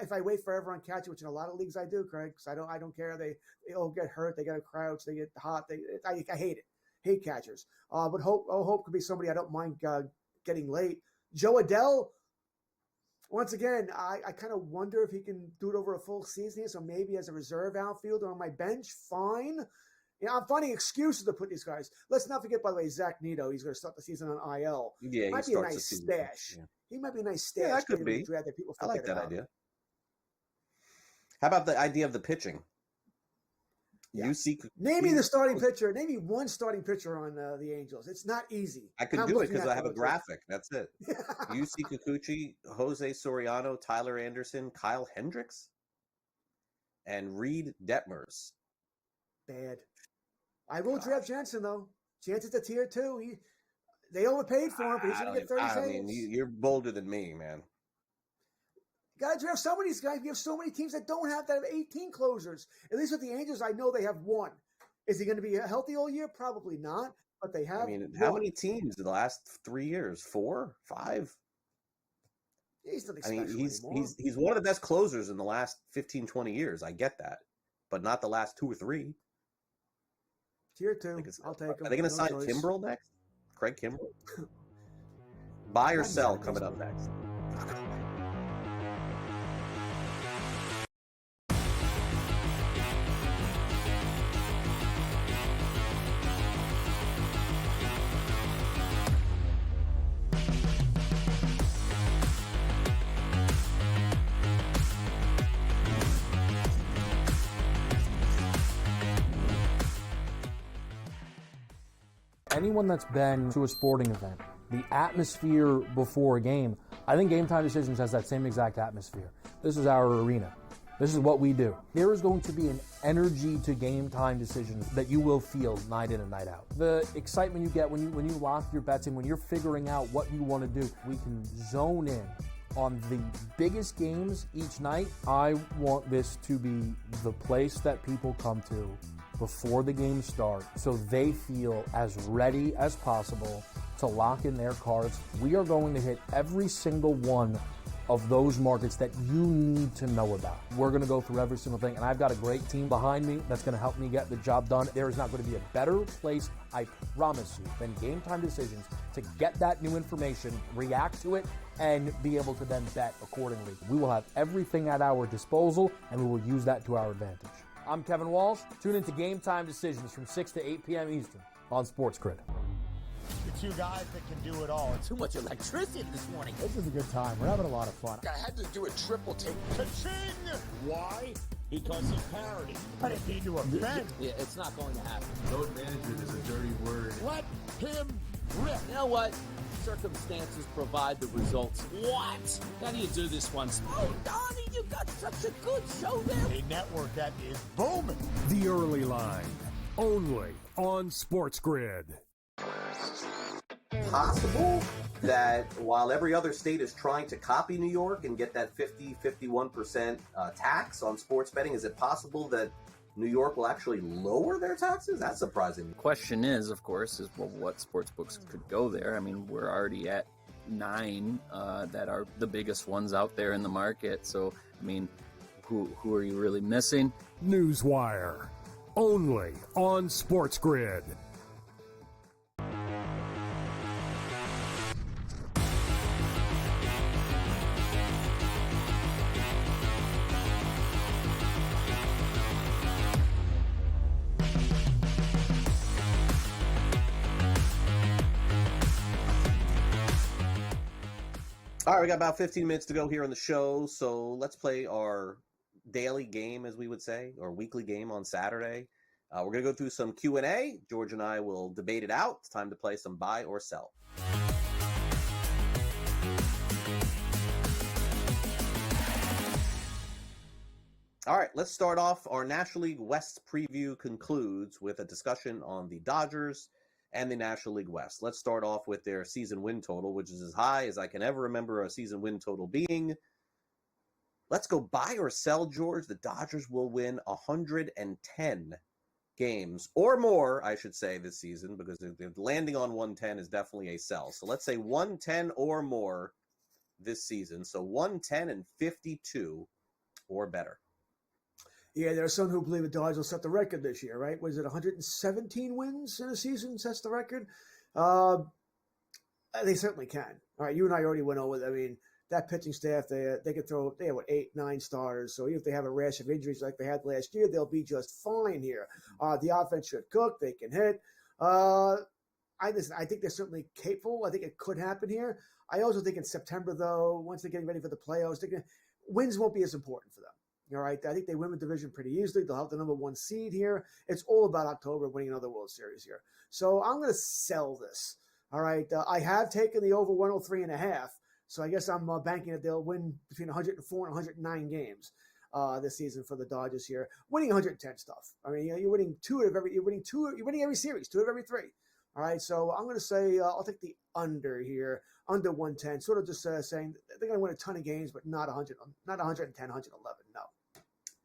if I wait forever on catcher, which in a lot of leagues I do, Craig, because I don't care. They all get hurt. They get a crouch. They get hot. I hate it. Hate catchers. But Hope could be somebody I don't mind getting late. Joe Adele. Once again, I kind of wonder if he can do it over a full season here. So maybe as a reserve outfielder on my bench, fine. I'm finding excuses to put these guys. Let's not forget, by the way, Zach Neto. He's going to start the season on IL. Yeah, might be a nice stash. Yeah. He might be a nice stash. Yeah, that could be. That people I like that about. idea. How about the idea of the pitching? Yeah. Name me the starting pitcher. Name me one starting pitcher on the Angels. It's not easy. I could do it because I have a graphic. That's it. UC Kikuchi, Jose Soriano, Tyler Anderson, Kyle Hendricks, and Reed Detmers. Bad. I will draft Jensen, though. Jensen's a tier 2. They overpaid for him, but he's going to get 30 saves. You're bolder than me, man. You got to draft some of these guys. We have so many teams that don't have 18 closers. At least with the Angels, I know they have one. Is he going to be healthy all year? Probably not, but they have how many teams in the last 3 years? 4? 5? He's nothing special anymore. He's one of the best closers in the last 15, 20 years. I get that, but not the last 2 or 3. Tier 2. I'll take him. Are they going to sign Kimbrel next? Craig Kimbrel? Buy or sell coming up next. Anyone that's been to a sporting event, the atmosphere before a game, I think Game Time Decisions has that same exact atmosphere. This is our arena. This is what we do. There is going to be an energy to Game Time Decisions that you will feel night in and night out. The excitement you get when you lock your bets in, when you're figuring out what you want to do, we can zone in on the biggest games each night. I want this to be the place that people come to before the games start so they feel as ready as possible to lock in their cards. We are going to hit every single one of those markets that you need to know about. We're going to go through every single thing, and I've got a great team behind me that's going to help me get the job done. There is not going to be a better place, I promise you, than Game Time Decisions to get that new information, react to it, and be able to then bet accordingly. We will have everything at our disposal, and we will use that to our advantage. I'm Kevin Walsh. Tune into Game Time Decisions from 6 to 8 p.m. Eastern on SportsGrid. The two guys that can do it all. Too much electricity this morning. This is a good time. We're having a lot of fun. I had to do a triple take. Ka-ching! Why? Because of parity. I didn't mean to offend. Yeah, it's not going to happen. Load management is a dirty word. Let him rip. You know what? Circumstances provide the results. What? How do you do this one? Oh, Donnie, you got such a good show there. A network that is booming. The Early Line, only on SportsGrid. Possible that while every other state is trying to copy New York and get that 51% tax on sports betting, is it possible that New York will actually lower their taxes? That's surprising. The question is, of course, is well, what sports books could go there? I mean, we're already at 9 that are the biggest ones out there in the market. So, I mean, who are you really missing? Newswire, only on SportsGrid. All right, we got about 15 minutes to go here on the show, so let's play our daily game, as we would say, or weekly game on Saturday. We're going to go through some Q&A. George and I will debate it out. It's time to play some buy or sell. All right, let's start off. Our National League West preview concludes with a discussion on the Dodgers and the National League West. Let's start off with their season win total, which is as high as I can ever remember a season win total being. Let's go buy or sell, George. The Dodgers will win 110 games or more, I should say, this season, because landing on 110 is definitely a sell. So let's say 110 or more this season. So 110 and 52 or better. Yeah, there are some who believe the Dodgers will set the record this year, right? Was it 117 wins in a season sets the record? They certainly can. All right, you and I already went over. I mean, that pitching staff, they could throw. They have 8, 9 starters. So even if they have a rash of injuries like they had last year, they'll be just fine here. The offense should cook. They can hit. I think they're certainly capable. I think it could happen here. I also think in September, though, once they're getting ready for the playoffs, wins won't be as important for them. All right, I think they win the division pretty easily. They'll have the number 1 seed here. It's all about October winning another World Series here. So I'm going to sell this. All right, I have taken the over 103.5. So I guess I'm banking that they'll win between 104 and 109 games this season for the Dodgers here. Winning 110 stuff. I mean, you're winning you're winning every series, 2 of every 3. All right, so I'm going to say I'll take the under here, under 110. Sort of just saying they're going to win a ton of games, but not 100, not 110, 111. No.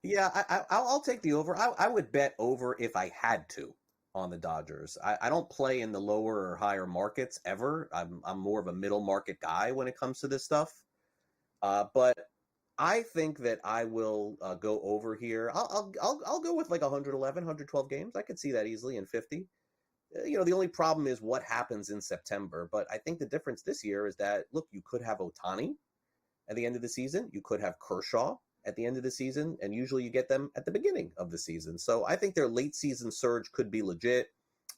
Yeah, I'll take the over. I would bet over if I had to on the Dodgers. I don't play in the lower or higher markets ever. I'm more of a middle market guy when it comes to this stuff. But I think that I will go over here. I'll go with like 111, 112 games. I could see that easily in 50. The only problem is what happens in September. But I think the difference this year is that, look, you could have Ohtani at the end of the season. You could have Kershaw at the end of the season, and usually you get them at the beginning of the season. So I think their late season surge could be legit,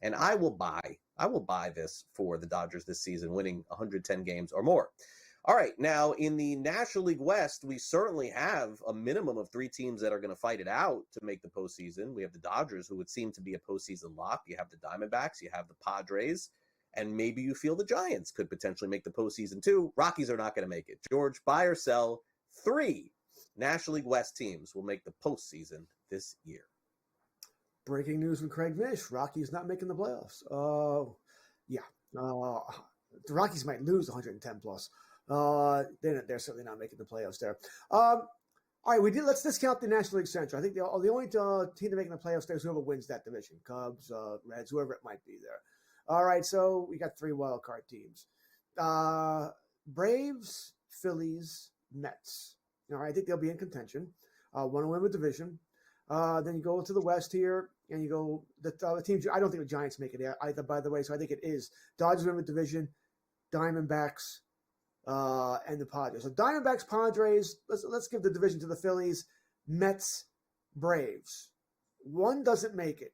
and I will buy this for the Dodgers this season, winning 110 games or more. All right, now in the National League West, we certainly have a minimum of 3 teams that are going to fight it out to make the postseason. We have the Dodgers, who would seem to be a postseason lock. You have the Diamondbacks, you have the Padres, and maybe you feel the Giants could potentially make the postseason too. Rockies are not going to make it. George, buy or sell? 3 National League West teams will make the postseason this year. Breaking news from Craig Mish: Rockies not making the playoffs. The Rockies might lose 110 plus. They're certainly not making the playoffs there. All right, let's discount the National League Central. I think the only team making the playoffs there is whoever wins that division: Cubs, Reds, whoever it might be there. All right, so we got 3 wild card teams: Braves, Phillies, Mets. All right, I think they'll be in contention. Want to win the division. Then you go to the West here, and you go the teams. I don't think the Giants make it either, by the way. So I think it is Dodgers win the division, Diamondbacks, and the Padres. So Diamondbacks, Padres. Let's give the division to the Phillies, Mets, Braves. One doesn't make it.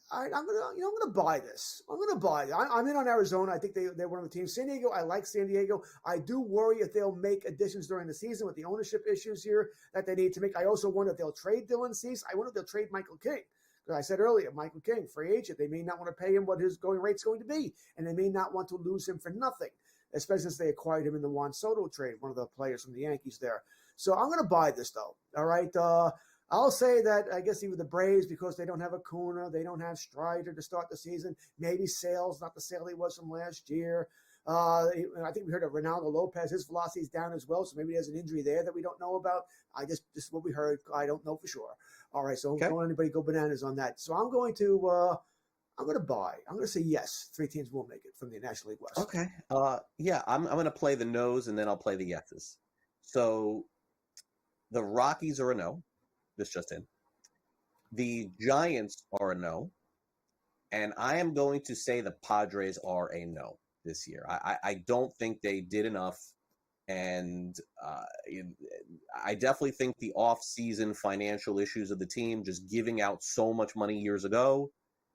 I'm gonna buy this. I'm gonna buy it. I'm in on Arizona. I think they're one of the teams. San Diego, I like San Diego. I do worry if they'll make additions during the season with the ownership issues here that they need to make. I also wonder if they'll trade Dylan Cease. I wonder if they'll trade Michael King. Because I said earlier, Michael King, free agent. They may not want to pay him what his going rate's going to be, and they may not want to lose him for nothing, especially since they acquired him in the Juan Soto trade, one of the players from the Yankees there. So I'm going to buy this, though. All right. I'll say that I guess even the Braves, because they don't have Acuna, they don't have Strider to start the season. Maybe Sale's not the Sale he was from last year. I think we heard of Ronaldo Lopez. His velocity is down as well, so maybe there's an injury there that we don't know about. This is what we heard. I don't know for sure. All right, so don't let anybody go bananas on that. So I'm going to buy. I'm going to say yes. 3 teams will make it from the National League West. Okay. I'm going to play the no's, and then I'll play the yeses. So the Rockies are a no. This just in. The Giants are a no. And I am going to say the Padres are a no this year. I don't think they did enough. And I definitely think the off-season financial issues of the team, just giving out so much money years ago,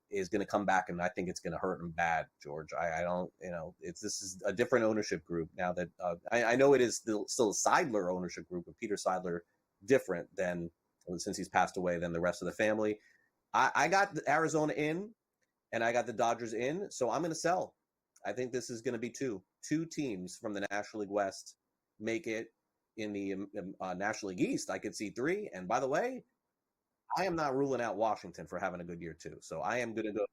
is going to come back, and I think it's going to hurt them bad, George. I don't, this is a different ownership group now that I know it is still a Seidler ownership group, but Peter Seidler different than, since he's passed away, than the rest of the family. I got Arizona in, and I got the Dodgers in, so I'm going to sell. I think this is going to be two teams from the National League West make it. In the National League East, I could see 3. And by the way, I am not ruling out Washington for having a good year too. So I am going to go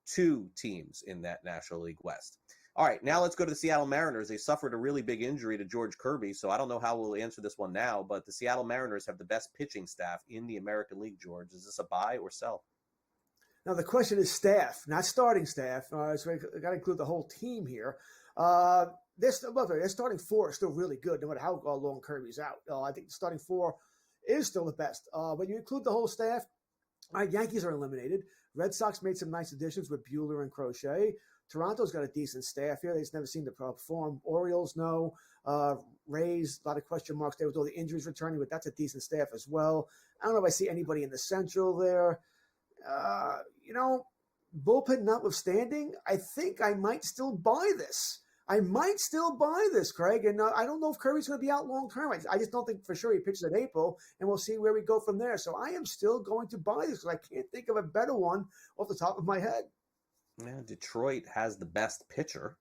2 teams in that National League West. All right, now let's go to the Seattle Mariners. They suffered a really big injury to George Kirby, so I don't know how we'll answer this one now, but the Seattle Mariners have the best pitching staff in the American League, George. Is this a buy or sell? Now, the question is staff, not starting staff. So we got to include the whole team here. Their starting 4 is still really good, no matter how long Kirby's out. I think the starting 4 is still the best. When you include the whole staff, Yankees are eliminated. Red Sox made some nice additions with Buehler and Crochet. Toronto's got a decent staff here. They just never seem to perform. Orioles, no. Rays, a lot of question marks there with all the injuries returning, but that's a decent staff as well. I don't know if I see anybody in the Central there. Bullpen notwithstanding, I think I might still buy this. Craig. And I don't know if Kirby's going to be out long term. I just don't think for sure he pitches in April, and we'll see where we go from there. So I am still going to buy this because I can't think of a better one off the top of my head. Yeah, Detroit has the best pitcher.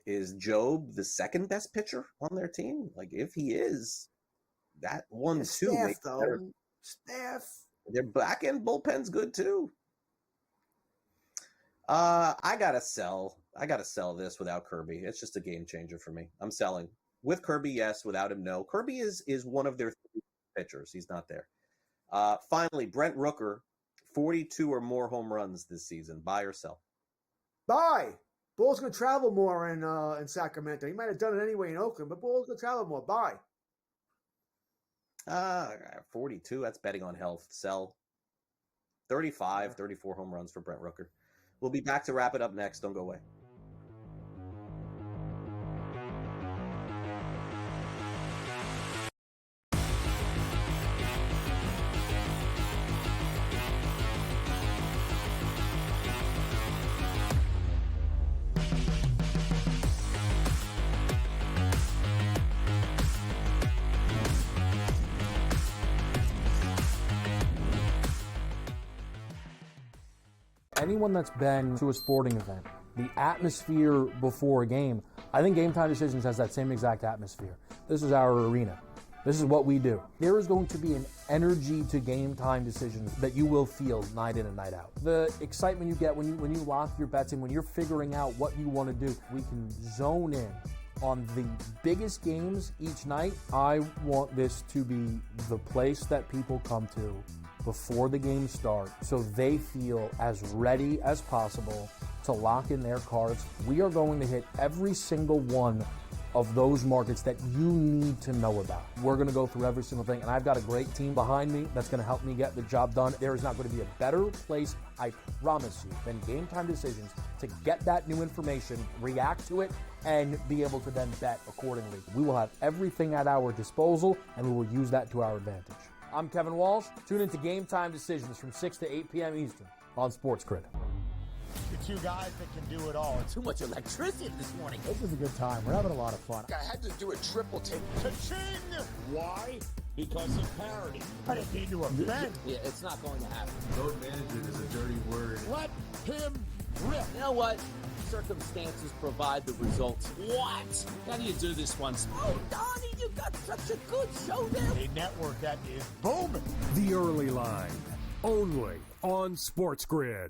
Is Job the second best pitcher on their team? Like, if he is, that one too makes better. Staff. Their back end bullpen's good too. I gotta sell this without Kirby. It's just a game changer for me. I'm selling. With Kirby, yes. Without him, no. Kirby is one of their 3 pitchers. He's not there. Finally, Brent Rooker, 42 or more home runs this season. Buy or sell? Buy. Bull's going to travel more in Sacramento. He might have done it anyway in Oakland, but Bull's going to travel more. Buy. 42. That's betting on health. Sell. 35, 34 home runs for Brent Rooker. We'll be back to wrap it up next. Don't go away. Anyone that's been to a sporting event, the atmosphere before a game, I think Game Time Decisions has that same exact atmosphere. This is our arena. This is what we do. There is going to be an energy to Game Time Decisions that you will feel night in and night out. The excitement you get when you lock your bets in, when you're figuring out what you want to do, we can zone in on the biggest games each night. I want this to be the place that people come to before the games start so they feel as ready as possible to lock in their cards. We are going to hit every single one of those markets that you need to know about. We're going to go through every single thing, and I've got a great team behind me that's going to help me get the job done. There is not going to be a better place, I promise you, than Game Time Decisions to get that new information, react to it, and be able to then bet accordingly. We will have everything at our disposal, and we will use that to our advantage. I'm Kevin Walsh. Tune into Game Time Decisions from 6 to 8 p.m. Eastern on SportsGrid. The two guys that can do it all. Too much electricity this morning. This is a good time. We're having a lot of fun. I had to do a triple take. Ka-ching! Why? Because of parity. I didn't mean to offend. Yeah, it's not going to happen. Load management is a dirty word. Let him rip. You know what? Circumstances provide the results. What? How do you do this one? Oh, Donnie, you got such a good show there. A network that is booming. The Early Line, only on SportsGrid.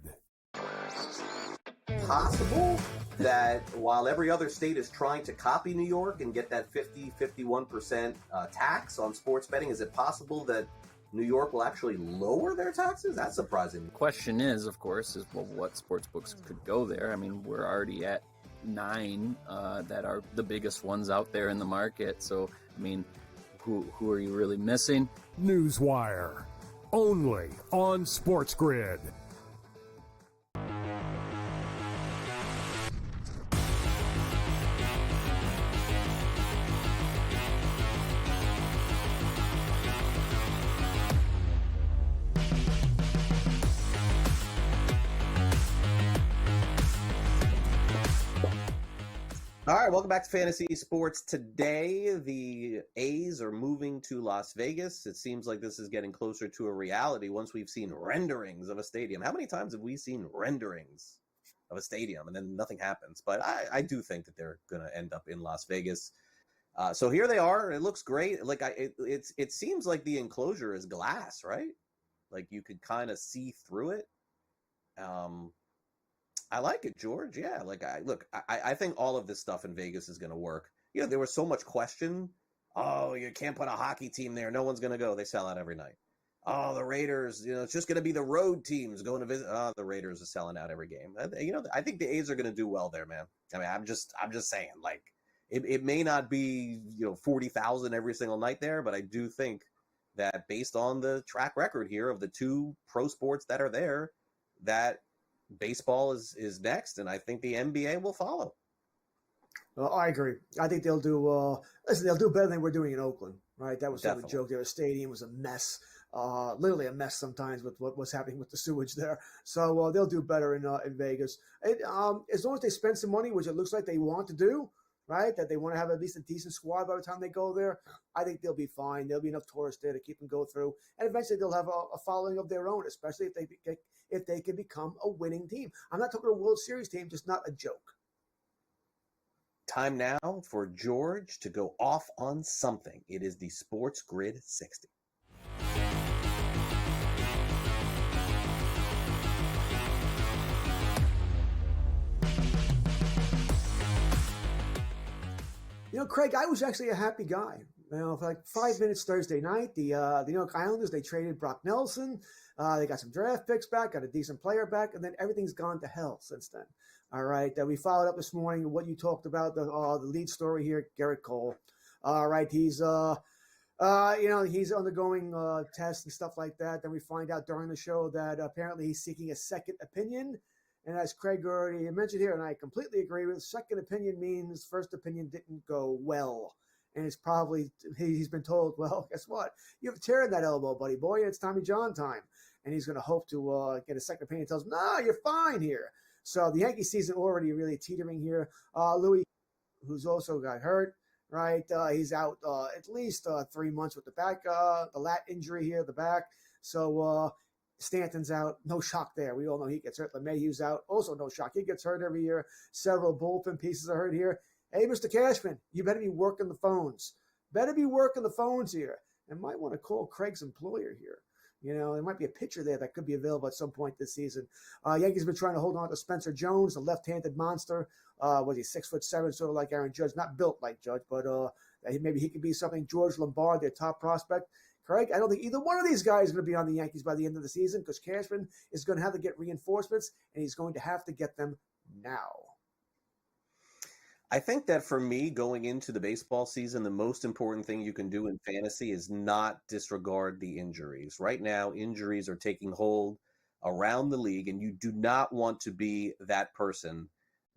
Possible that while every other state is trying to copy New York and get that 51% tax on sports betting, is it possible that New York will actually lower their taxes? That's surprising. The question is, of course, is well, what sportsbooks could go there? I mean, we're already at 9 that are the biggest ones out there in the market. So, I mean, who are you really missing? Newswire, only on SportsGrid. All right, welcome back to Fantasy Sports. Today, the A's are moving to Las Vegas. It seems like this is getting closer to a reality once we've seen renderings of a stadium. How many times have we seen renderings of a stadium and then nothing happens? But I do think that they're going to end up in Las Vegas. So here they are. It looks great. Like it seems like the enclosure is glass, right? Like you could kind of see through it. I like it, George. Yeah, I think all of this stuff in Vegas is going to work. You know, there was so much question. Oh, you can't put a hockey team there. No one's going to go. They sell out every night. Oh, the Raiders, it's just going to be the road teams going to visit. Oh, the Raiders are selling out every game. I think the A's are going to do well there, man. I mean, I'm just saying, like, it may not be, 40,000 every single night there, but I do think that based on the track record here of the two pro sports that are there, that baseball is next, and I think the NBA will follow. I agree. I think they'll do. They'll do better than we're doing in Oakland, right? That was sort of a Definitely. joke. Their stadium was a mess, literally a mess sometimes with what was happening with the sewage there. So they'll do better in Vegas. As long as they spend some money, which it looks like they want to do, right? That they want to have at least a decent squad by the time they go there. I think they'll be fine. There'll be enough tourists there to keep them go through, and eventually they'll have a following of their own, especially if they can become a winning team. I'm not talking a World Series team, just not a joke. Time now for George to go off on something. It is the Sports Grid 60. Craig, I was actually a happy guy. For like 5 minutes Thursday night, the New York Islanders, they traded Brock Nelson. They got some draft picks back, got a decent player back, and then everything's gone to hell since then. All right, we followed up this morning what you talked about, the lead story here, Garrett Cole. All right, he's he's undergoing tests and stuff like that. Then we find out during the show that apparently he's seeking a second opinion. And as Craig already mentioned here, and I completely agree with, second opinion means first opinion didn't go well. And it's probably, he's been told, well, guess what? You have a tear in that elbow, buddy boy, and it's Tommy John time. And he's going to hope to get a second opinion. Tells him, no, you're fine here. So the Yankee season already really teetering here. Louis, who's also got hurt, right? He's out at least 3 months with the back, the lat injury here, the back. So Stanton's out. No shock there. We all know he gets hurt. LeMahieu's out. Also no shock. He gets hurt every year. Several bullpen pieces are hurt here. Hey, Mr. Cashman, you better be working the phones. Better be working the phones here. And might want to call Craig's employer here. There might be a pitcher there that could be available at some point this season. Yankees have been trying to hold on to Spencer Jones, the left-handed monster. Was he 6'7", sort of like Aaron Judge? Not built like Judge, but maybe he could be something. George Lombard, their top prospect. Craig, I don't think either one of these guys is going to be on the Yankees by the end of the season because Cashman is going to have to get reinforcements, and he's going to have to get them now. I think that for me, going into the baseball season, the most important thing you can do in fantasy is not disregard the injuries. Right now, injuries are taking hold around the league, and you do not want to be that person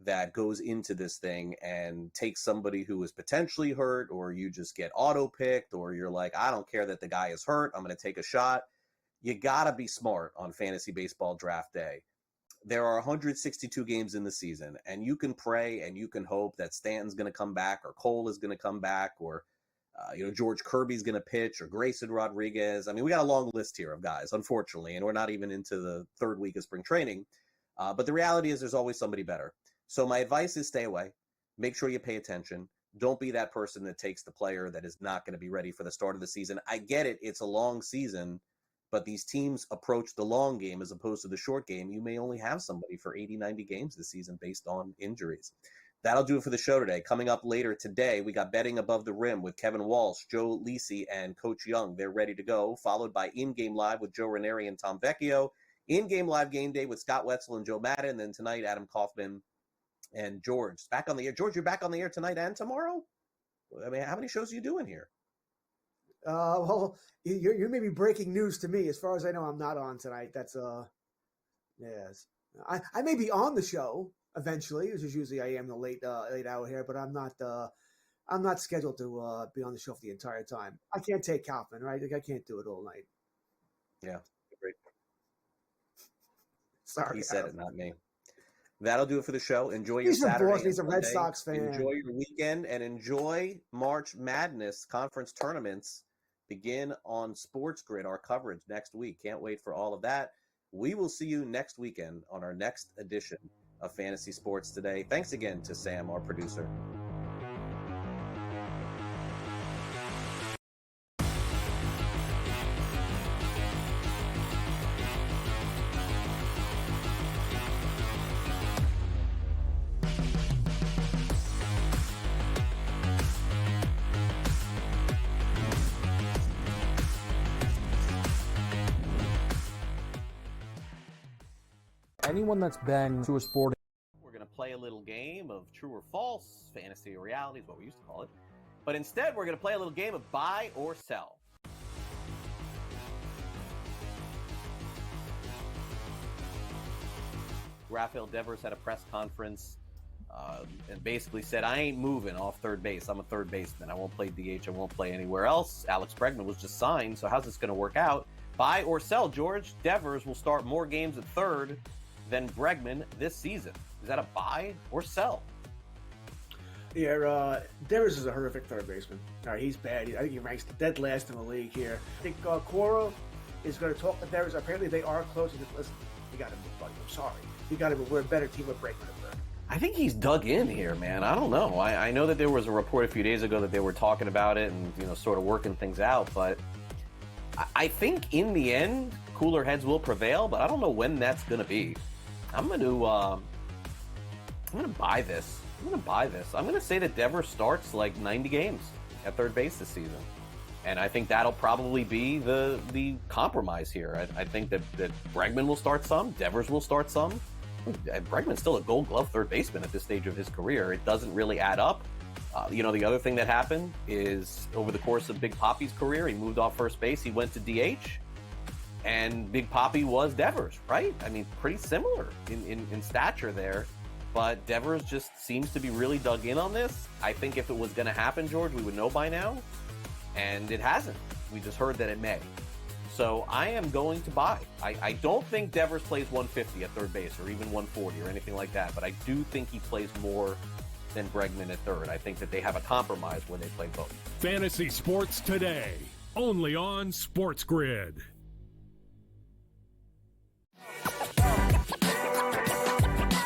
that goes into this thing and takes somebody who is potentially hurt, or you just get auto-picked, or you're like, I don't care that the guy is hurt, I'm going to take a shot. You got to be smart on fantasy baseball draft day. There are 162 games in the season, and you can pray and you can hope that Stanton's going to come back, or Cole is going to come back, or George Kirby's going to pitch, or Grayson Rodriguez. I mean, we got a long list here of guys, unfortunately, and we're not even into the third week of spring training. But the reality is there's always somebody better. So my advice is stay away. Make sure you pay attention. Don't be that person that takes the player that is not going to be ready for the start of the season. I get it. It's a long season, but these teams approach the long game as opposed to the short game. You may only have somebody for 80, 90 games this season based on injuries. That'll do it for the show today. Coming up later today, we got Betting Above the Rim with Kevin Walsh, Joe Lisi, and Coach Young. They're ready to go, followed by In-Game Live with Joe Ranieri and Tom Vecchio. In-Game Live Game Day with Scott Wetzel and Joe Madden. Then tonight, Adam Kaufman and George back on the air. George, you're back on the air tonight and tomorrow? I mean, how many shows are you doing here? Well, you may be breaking news to me. As far as I know, I'm not on tonight. That's yes. I may be on the show eventually, which is usually I am the late hour here, but I'm not scheduled to be on the show for the entire time. I can't take Kaufman, right? Like, I can't do it all night. Yeah, great. Sorry, he said it, not me. That'll do it for the show. Enjoy your He's from Saturday. Boston. He's a Red Sox fan. Enjoy your weekend and enjoy March Madness conference tournaments. Begin on SportsGrid, our coverage next week. Can't wait for all of that. We will see you next weekend on our next edition of Fantasy Sports Today. Thanks again to Sam, our producer. Anyone that's been to a sporting... We're going to play a little game of true or false, fantasy or reality is what we used to call it. But instead, we're going to play a little game of buy or sell. Rafael Devers had a press conference and basically said, I ain't moving off third base. I'm a third baseman. I won't play DH. I won't play anywhere else. Alex Bregman was just signed, so how's this going to work out? Buy or sell, George? Devers will start more games at third than Bregman this season. Is that a buy or sell? Yeah, Devers is a horrific third baseman. All right, he's bad. I think he ranks dead last in the league here. I think Cora is going to talk to Devers. Apparently, they are close. He just, listen, you got to move, buddy. I'm sorry. You got to move. We're a better team with Bregman at third. I think he's dug in here, man. I don't know. I know that there was a report a few days ago that they were talking about it and, sort of working things out, but I think in the end, cooler heads will prevail, but I don't know when that's going to be. I'm going to buy this. I'm going to say that Devers starts like 90 games at third base this season. And I think that'll probably be the compromise here. I think that Bregman will start some, Devers will start some. Bregman's still a Gold Glove third baseman at this stage of his career. It doesn't really add up. The other thing that happened is over the course of Big Papi's career, he moved off first base, he went to DH, and Big Papi was Devers, right? I mean, pretty similar in stature there, but Devers just seems to be really dug in on this. I think if it was going to happen, George, we would know by now, and it hasn't. We just heard that it may. So I am going to buy. I don't think Devers plays 150 at third base or even 140 or anything like that, but I do think he plays more than Bregman at third. I think that they have a compromise where they play both. Fantasy Sports Today, only on SportsGrid.